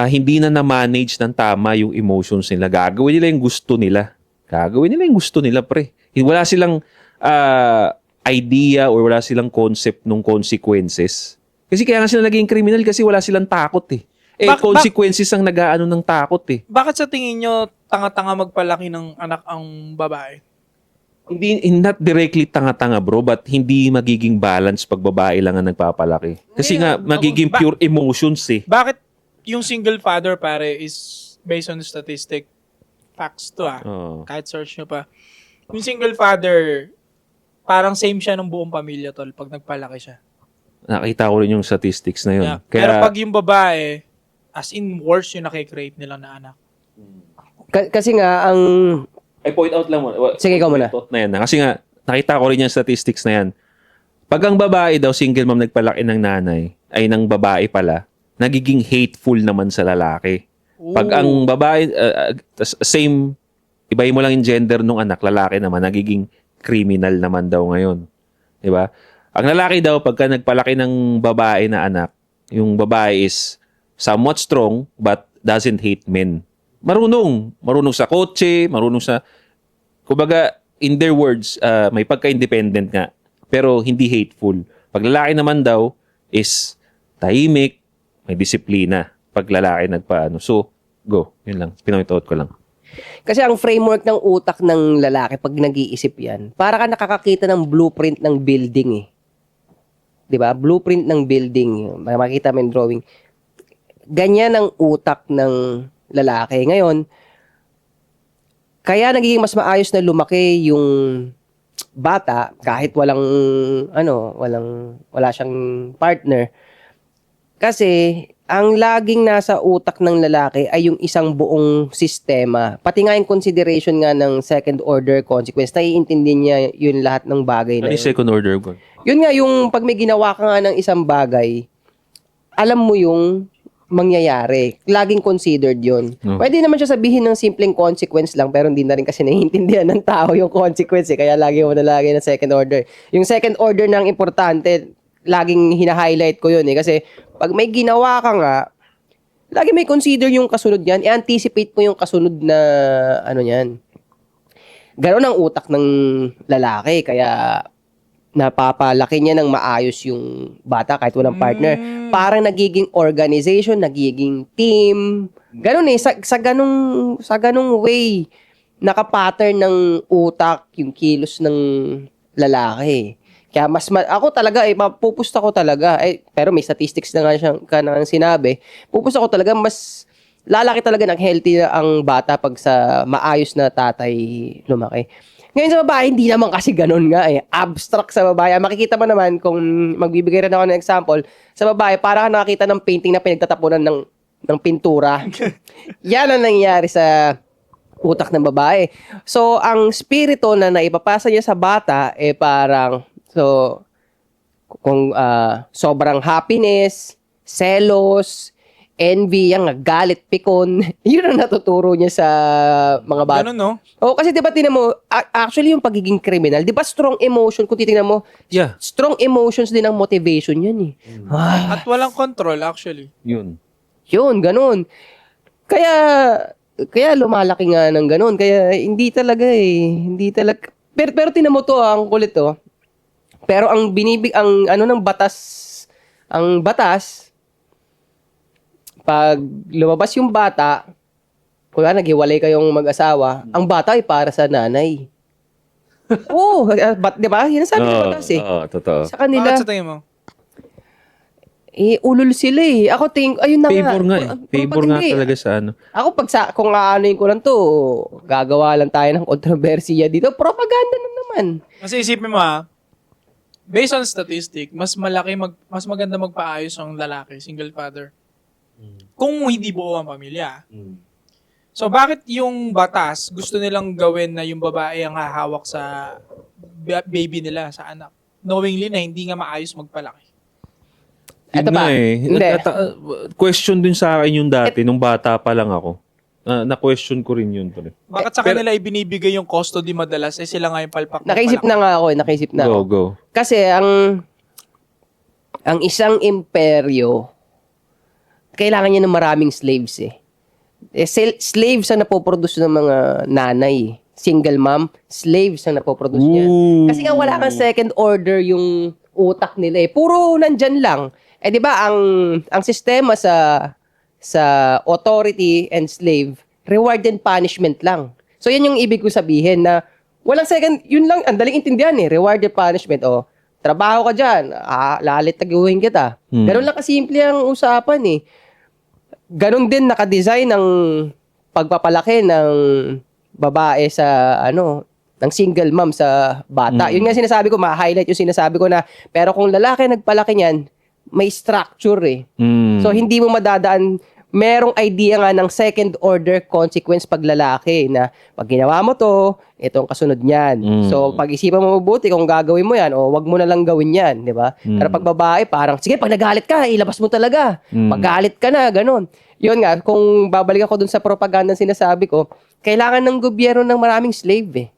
hindi na na-manage ng tama yung emotions nila. Gagawin nila yung gusto nila. Pre. Wala silang idea or wala silang concept ng consequences. Kasi kaya nga sila naging criminal kasi wala silang takot consequences ang nag-aano ng takot Bakit sa tingin nyo tanga-tanga magpalaki ng anak ang babae? not directly tanga-tanga bro, but hindi magiging balance pag babae lang ang nagpapalaki. Kasi nga, magiging pure emotions eh. Bakit yung single father, pare, is based on statistic? Facts to Oo. Kahit search nyo pa. Yung single father, parang same siya ng buong pamilya, tol, pag nagpalaki siya. Nakita ko rin yung statistics na yun. Yeah. Pero pag yung babae, as in worse yung nakikreate nila na anak. Kasi nga, ang... I point out lang muna. Sige, ikaw muna. Na yan. Kasi nga, nakita ko rin yung statistics na yan. Pag ang babae daw, single mom, nagpalaki ng nanay, ay ng babae pala, nagiging hateful naman sa lalaki. Pag ang babae, same, ibahin mo lang yung gender nung anak, lalaki naman, nagiging criminal naman daw ngayon. Diba? Ang lalaki daw, pagka nagpalaki ng babae na anak, yung babae is somewhat strong, but doesn't hate men. Marunong sa kotse, marunong sa, kumbaga, in their words, may pagka-independent nga, pero hindi hateful. Pag lalaki naman daw, is tahimik, may disiplina. Pag lalaki nagpaano. So, go. Yun lang. Pinoint out ko lang. Kasi ang framework ng utak ng lalaki pag nag-iisip yan, para ka nakakakita ng blueprint ng building eh. 'Di ba? Blueprint ng building. Makikita mo yung drawing. Ganyan ang utak ng lalaki. Ngayon, kaya nagiging mas maayos na lumaki yung bata kahit wala siyang partner. Kasi ang laging nasa utak ng lalaki ay yung isang buong sistema. Pati nga yung consideration nga ng second order consequence, naiintindi niya yun lahat ng bagay na Ano yun. yung second order? Yun nga, yung pag may ginawa ka nga ng isang bagay, alam mo yung mangyayari. Laging considered yun. Pwede naman siya sabihin ng simpleng consequence lang, pero hindi na rin kasi naiintindihan ng tao yung consequence eh. Kaya lagi mo nalagay ng second order. Yung second order ng importante, laging hina-highlight ko yun eh. Kasi pag may ginawa ka nga, lagi may consider yung kasunod yan. I-anticipate mo yung kasunod na yan. Ganon ang utak ng lalaki. Kaya napapalaki niya ng maayos yung bata kahit walang partner. Parang nagiging organization, nagiging team. Ganon eh. Sa ganong way, nakapattern ng utak yung kilos ng lalaki. Kaya ako talaga mapupusta ko talaga pero may statistics na nga sinabi. Pupusta ko talaga mas lalaki talaga ng healthy na ang bata pag sa maayos na tatay lumaki. Ngayon sa babae, hindi naman kasi ganun nga eh. Abstract sa babae. Makikita mo naman kung magbibigay rin ako ng example, sa babae, para ka nakakita ng painting na pinagtatapunan ng pintura. Yan ang nangyayari sa utak ng babae. So, ang spirito na naipapasa niya sa bata, parang, kung sobrang happiness, selos, envy, galit, pikon, yun ang natuturo niya sa mga bata. Ganun, no? Oo, kasi diba tinan mo, actually yung pagiging criminal, diba strong emotion, kung titingnan mo, Yeah. strong emotions din ang motivation yan eh. At walang control, actually. Yun. Yun, ganun. Kaya lumalaki nga ng ganun. Kaya hindi talaga. Pero tinan mo to, ang kulit to. Pero ang batas, pag lumabas yung bata, kung naghiwalay kayong mag-asawa, ang bata ay para sa nanay. Oo, di ba? Yan ang sabi ng batas eh. Oo, totoo. Sa kanila, Bakit sa tingin mo? ulul sila eh. Ako ayun na Favor nga eh. Pero Favor pag nga hindi, talaga sa ano. Ako kung aanuin ko lang to, gagawa lang tayo ng kontrobersiya dito. Propaganda na naman. Kasi isipin mo based on statistic, mas maganda magpaayos ang lalaki, single father. Kung hindi buo ang pamilya. So bakit yung batas gusto nilang gawin na yung babae ang hahawak sa baby nila, sa anak? Knowingly na hindi nga maayos magpalaki. Yun Eto nga pa. eh. Hindi. Question din sa akin yung dati, nung bata pa lang ako. Na-question ko rin yun. Bakit sa kanila ibinibigay yung custody madalas sila nga yung palpak? Nakaisip na nga ako ako. Go. Kasi ang isang imperyo, kailangan niya ng maraming slaves eh. Slaves ang napoproduce ng mga nanay. Single mom, slaves ang napoproduce niya. Kasi nga wala kang second order yung utak nila eh. Puro nandyan lang. Di ba ang sistema sa authority and slave, reward and punishment lang. So yan yung ibig ko sabihin na Walang second, yun lang, ang daling intindihan eh. Reward and punishment. O, trabaho ka dyan. Lalit-taguhin kita. Ganun lang kasimple ang usapan eh. Ganun din nakadesign ng pagpapalaki ng babae sa, ng single mom sa bata. Yun nga sinasabi ko, ma-highlight yung sinasabi ko na, pero kung lalaki nagpalaki niyan, may structure eh. So, hindi mo madadaan, merong idea nga ng second order consequence pag lalaki na pag ginawa mo to, itong kasunod niyan. So, pag-isipan mo mabuti kung gagawin mo yan o wag mo na lang gawin yan, di ba? Pero pag babae, parang, sige, pag nagalit ka, ilabas mo talaga. Pag galit ka na, ganun. Yun nga, kung babalik ako dun sa propaganda sinasabi ko, kailangan ng gobyerno ng maraming slave eh.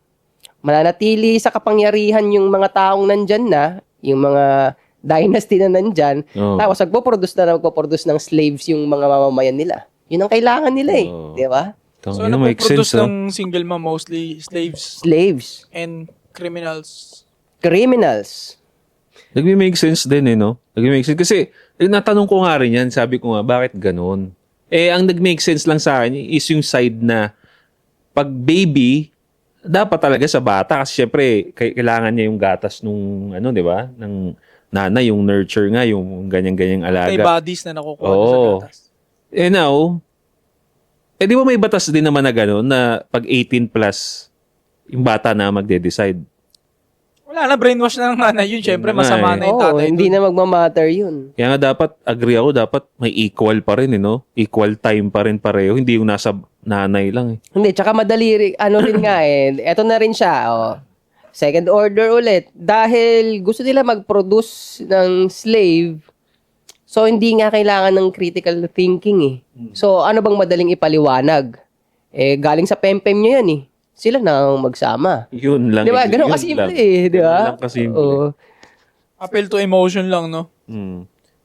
Mananatili sa kapangyarihan yung mga taong nandyan na, yung mga dynasty na nandyan, tapos magpo-produce ng slaves yung mga mamamayan nila. Yun ang kailangan nila eh. Di ba? So, ano produce ng single mom? Mostly slaves Slaves. and criminals. Criminals. Nagme-make sense din eh, no? Nagme-make sense. Kasi, natanong ko nga rin yan, sabi ko nga, bakit ganun? Ang nag-make sense lang sa akin is yung side na pag baby, dapat talaga sa bata kasi syempre, kailangan niya yung gatas nung, di ba? Ng nanay, yung nurture nga, yung ganyan-ganyang alaga. Antibodies na nakukuha sa gatas. Now, di ba may batas din naman na gano'n na pag 18 plus, yung bata na magde-decide? Wala na, brainwash na ng nanay yun. Siyempre, masama na yung tatay. Hindi na magmamatter yun. Kaya nga dapat, agree ako, dapat may equal pa rin, no? Equal time pa rin pareho. Hindi yung nasa nanay lang, eh. Hindi, tsaka madali, rin nga eh. Eto na rin siya, second order ulit. Dahil gusto nila mag-produce ng slave, so hindi nga kailangan ng critical thinking eh. So ano bang madaling ipaliwanag? Galing sa pempem nyo yan eh. Sila na ang magsama. Yun lang. Di ba? Ganun kasimple eh. Di ba? Ganun lang kasimple. Appeal to emotion lang, no?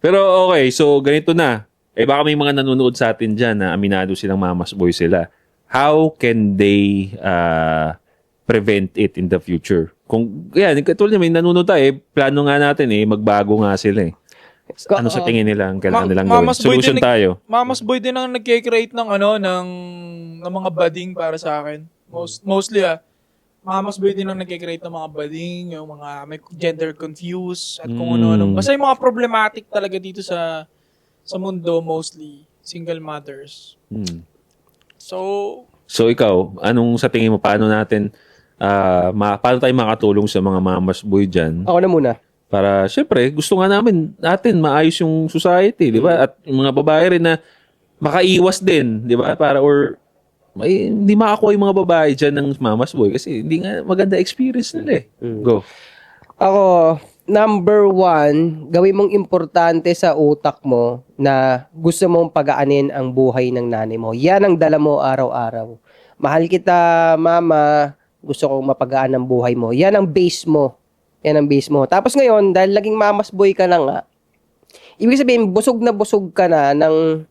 Pero okay, so ganito na. Baka may mga nanonood sa atin dyan na aminado silang mamas boy sila. How can they prevent it in the future? Kung, yan, katulad may nanonood tayo, plano nga natin magbago nga sila eh. Ano sa tingin nila ang kailangan nilang gawin? Solution tayo. Mamas boy din ang nagke-create ng ng mga bading para sa akin. Mostly Mamas boy din ang nagke-create ng mga bading, yung mga may gender confused at kung ano-ano. Basta yung mga problematic talaga dito sa mundo, mostly single mothers. So ikaw, anong sa tingin mo, paano paano tayo makatulong sa mga mamas boy dyan? Ako na muna. Para, syempre, gusto nga natin maayos yung society, di ba? At yung mga babae rin na makaiwas din, di ba? Para, hindi makakuha yung mga babae dyan ng mamas boy kasi hindi nga maganda experience nila eh. Go. Ako, number 1, gawin mong importante sa utak mo na gusto mong pagaanin ang buhay ng nanay mo. Yan ang dala mo araw-araw. Mahal kita, mama, gusto kong mapagaan ang buhay mo. Yan ang base mo. Yan ang base mo. Tapos ngayon, dahil laging mamas boy ka na nga, ibig sabihin, busog ka na ng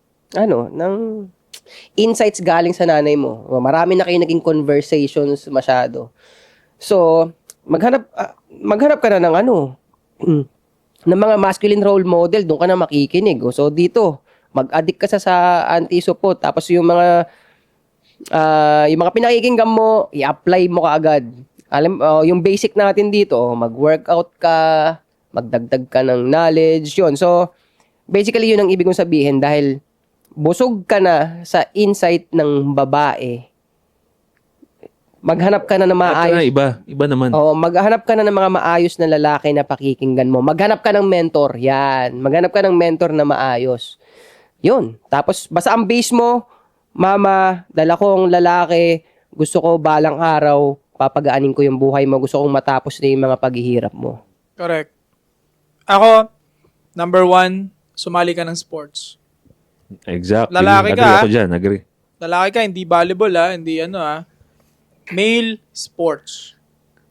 insights galing sa nanay mo. Marami na kayo naging conversations masyado. So, maghanap ka na ng ng mga masculine role model, doon ka na makikinig. So, dito, mag-addict ka sa anti-support. Tapos yung mga pinakikinggan mo, i-apply mo kaagad. Yung basic natin dito, mag-workout ka, magdagdag ka ng knowledge, yun. So, basically, yun ang ibig kong sabihin dahil busog ka na sa insight ng babae, maghanap ka na ng maayos. Iba naman. Maghanap ka na ng mga maayos na lalaki na pakikinggan mo. Maghanap ka ng mentor, yan. Maghanap ka ng mentor na maayos. Yun. Tapos, basta ang base mo, mama, dala kong lalaki, gusto ko balang araw, papagaanin ko yung buhay mo, gusto kong matapos na yung mga paghihirap mo. Correct. Ako, number 1, sumali ka ng sports. Exactly. Lalaki ka, agree ako dyan, agree. Lalaki ka, hindi volleyball hindi male sports.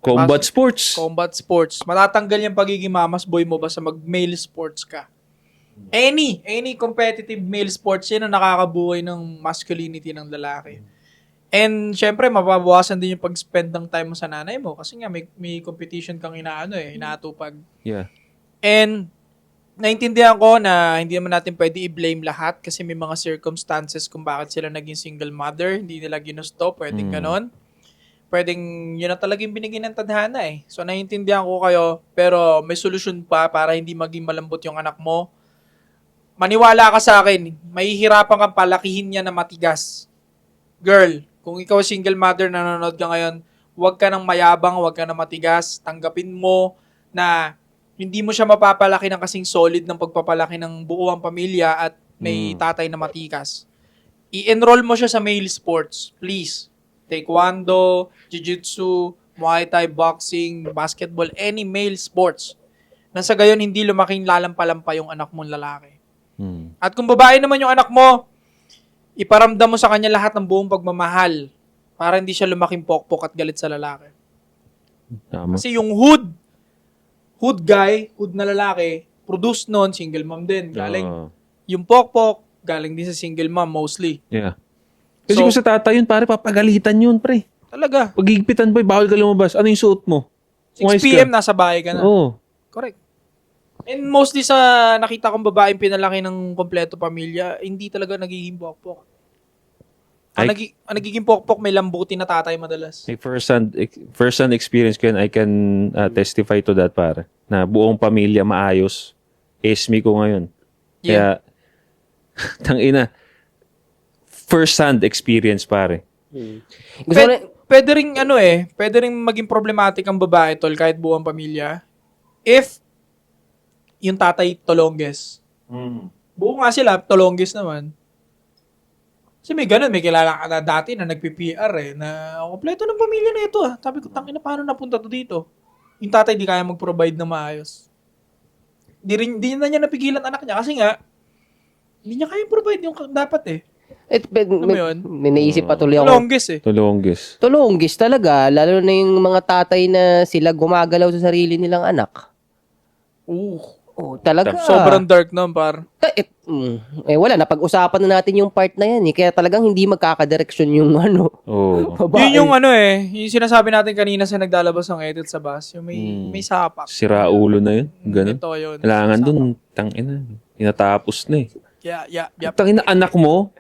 Combat sports. Combat sports. Matatanggal yung pagiging mamas boy mo basta mag-male sports ka. Any competitive male sports, yan ang nakakabuhay ng masculinity ng lalaki. And syempre, mababawasan din yung pag-spend ng time mo sa nanay mo kasi nga may competition kang inaatupag. Yeah. And naintindihan ko na hindi naman natin pwede i-blame lahat kasi may mga circumstances kung bakit sila naging single mother, hindi nila ginusto, pwedeng ganon. pwedeng yun na talagang binigay ng tadhana eh. So, naiintindihan ko kayo, pero may solusyon pa para hindi maging malambot yung anak mo. Maniwala ka sa akin, mahihirapan kang palakihin niya na matigas. Girl, kung ikaw single mother na nanonood ka ngayon, huwag ka nang mayabang, huwag ka nang matigas. Tanggapin mo na hindi mo siya mapapalaki ng kasing solid ng pagpapalaki ng buong pamilya at may tatay na matikas. I-enroll mo siya sa male sports, please. Taekwondo, jiu-jitsu, Muay Thai, boxing, basketball, any male sports. Nasa gayon, hindi lumaking lalampa-lampa yung anak mong lalaki. At kung babae naman yung anak mo, iparamdam mo sa kanya lahat ng buong pagmamahal para hindi siya lumaking pokpok at galit sa lalaki. Tama. Kasi yung hood guy, hood na lalaki, produced nun, single mom din. Galing, yung pokpok, galing din sa single mom mostly. Yeah. Kasi So, kung sa tatay yun, pare, papagalitan yun, pre. talaga. Pagigpitan, boy, bawal ka lumabas. Ano yung suot mo? 6 Umayos ka. p.m. nasa bahay ka na. Oo. Correct. And mostly sa nakita kong babaeng pinalaki ng kompleto pamilya, hindi talaga nagiging pokpok. Ang nagiging pokpok, may lambutin na tatay madalas. May first-hand experience ko yan, I can testify to that, pare. Na buong pamilya maayos. Esme ko ngayon. Kaya, tangina, first-hand experience, pare. Gusto ko na- Pwede ring maging problematic ang babae, tol, kahit buong pamilya. If yung tatay tolongges. Buo nga sila, tolongges naman. Kasi may ganun, may kilala ka na dati na nagpi-PR na kompleto ng pamilya na ito Sabi ko, tangina, paano napunta to dito? Yung tatay di kaya mag-provide na maayos. Di na niya napigilan anak niya kasi nga, hindi niya kaya provide yung dapat May, yun? may naisip pa tuloy ako. Tolongges Tulonggis. Tulunggis talaga, lalo na yung mga tatay na sila gumagalaw sa sarili nilang anak. Oh, talaga. Sobrang dark nun, par. Wala, napag-usapan na natin yung part na yan Kaya talagang hindi magkakadireksyon yung Oo. babae. Yun yung yung sinasabi natin kanina sa naglalabas ng edit sa bus, yung may sapak. Sira ulo na yun. Ganun. Ito yun. Kailangan dun, tangina. Inatapos na eh. Yeah. Tangina, anak mo,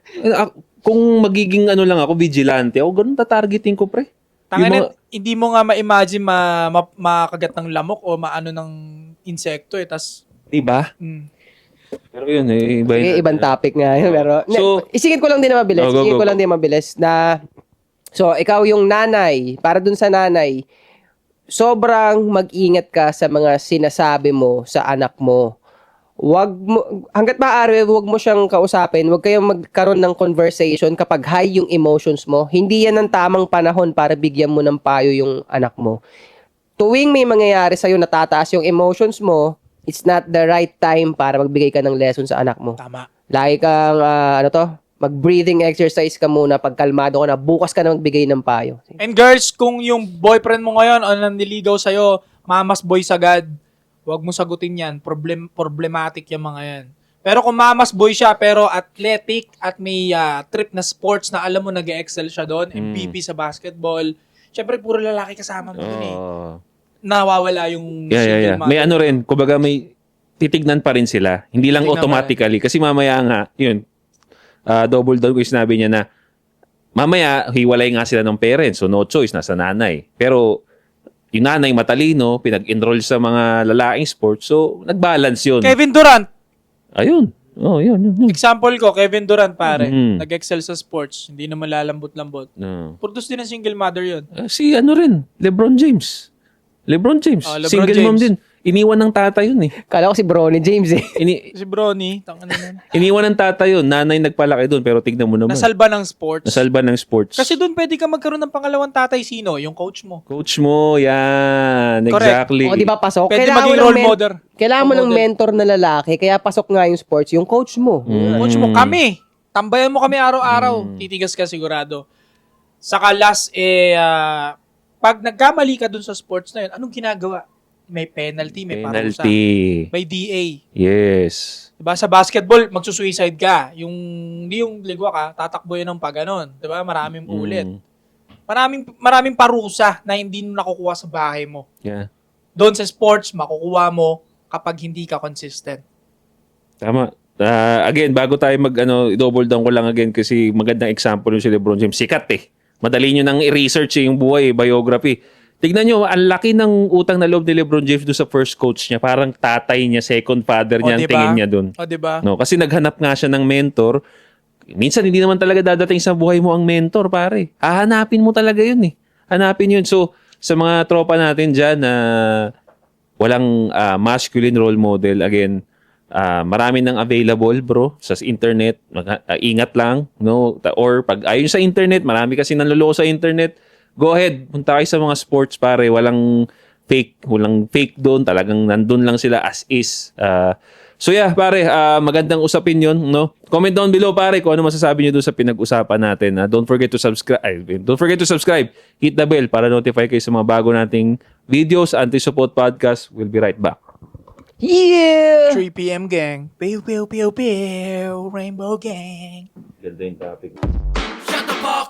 kung magiging lang ako, vigilante, ako ganun tatargeting ko, pre. Tangina, hindi mo nga ma-imagine makagat ng lamok o maano ng insekto tas Diba? Pero yun Ibang topic nga yun. Pero, isingit ko lang din na mabilis. So, ikaw yung nanay, para dun sa nanay, sobrang mag-ingat ka sa mga sinasabi mo sa anak mo. Hanggat maaari, wag mo siyang kausapin, wag kayong magkaroon ng conversation kapag high yung emotions mo. Hindi yan ang tamang panahon para bigyan mo ng payo yung anak mo. Tuwing may mangyayari sa'yo na tataas yung emotions mo, it's not the right time para magbigay ka ng lesson sa anak mo. Tama. Lagi kang, mag-breathing exercise ka muna, pag kalmado ka na, bukas ka na magbigay ng payo. And girls, kung yung boyfriend mo ngayon o naniligaw sa'yo, mamas boy sagad, huwag mo sagutin yan. Problematic yung mga yan. Pero kung mamas boy siya, pero athletic at may trip na sports na alam mo nag-excel siya doon, MVP sa basketball, syempre puro lalaki kasama mo yun Nawawala yung single mother. May rin, kumbaga may titignan pa rin sila. Hindi lang Titignan automatically. Kasi mamaya nga, yun, double down ko yung sinabi niya na mamaya, hiwalay nga sila ng parents. So no choice, nasa nanay. Pero yung nanay matalino, pinag-enroll sa mga lalaking sports. So nag-balance yun. Kevin Durant. Ayun. Yun. Example ko, Kevin Durant pare. Mhm. Nag-excel sa sports. Hindi naman lalambot-lambot. No. Produce din ng single mother yun. Si rin, LeBron James. LeBron James. LeBron Single James. mom din. Iniwan ng tata yun eh. Kala ko si Bronny James Si Bronny, tangan na Iniwan ng tata yun. Nanay nagpalaki doon. Pero tignan mo naman. Nasalba ng sports. Nasalba ng sports. Kasi doon pwede ka magkaroon ng pangalawang tatay. Sino? Yung coach mo. Coach mo, yan. Correct. Exactly. O, di ba pasok? Pwede Kailangan maging mo ng role model. Kailangan mo ng Model. mentor na lalaki, kaya pasok nga yung sports, yung coach mo. Coach mo, kami. Tambayan mo kami araw-araw. Titigas ka sigurado. Saka last, pag nagkamali ka dun sa sports na yun, anong ginagawa? May penalty, may parusa. Penalty. May DA. Yes. Diba? Sa basketball, magsusuicide ka. Hindi yung ligwa ka, tatakbo yun ng paganon. Diba? Maraming ulit. Maraming parusa na hindi mo nakukuha sa bahay mo. Yeah. Doon sa sports, makukuha mo kapag hindi ka consistent. Tama. Again, bago tayo double down ko lang again kasi magandang example yung si LeBron James. Sikat eh. Madali nyo nang i-research yung buhay, biography. Tignan nyo, ang laki ng utang na loob ni LeBron James doon sa first coach niya. Parang tatay niya, second father niya, ang diba? tingin niya doon. O, diba? No, kasi naghanap nga siya ng mentor. Minsan hindi naman talaga dadating sa buhay mo ang mentor, pare. Hahanapin mo talaga yun eh. Hanapin yun. So, sa mga tropa natin dyan na walang masculine role model, again, marami nang available, bro, sa internet. Ingat lang, no? Or pag ayon sa internet, marami kasi nanloloko sa internet. Go ahead, punta kayo sa mga sports, pare. Walang fake doon. Talagang nandun lang sila as is. So yeah, pare, magandang usapin yun, no? Comment down below, pare, kung ano masasabi nyo doon sa pinag-usapan natin. Don't forget to subscribe. Hit the bell para notify kayo sa mga bago nating videos. Anti-Support Podcast. We'll be right back. Yeah! 3 p.m. gang. Pew, pew, pew, pew. Rainbow gang. Ganda yung topic. Shut the fuck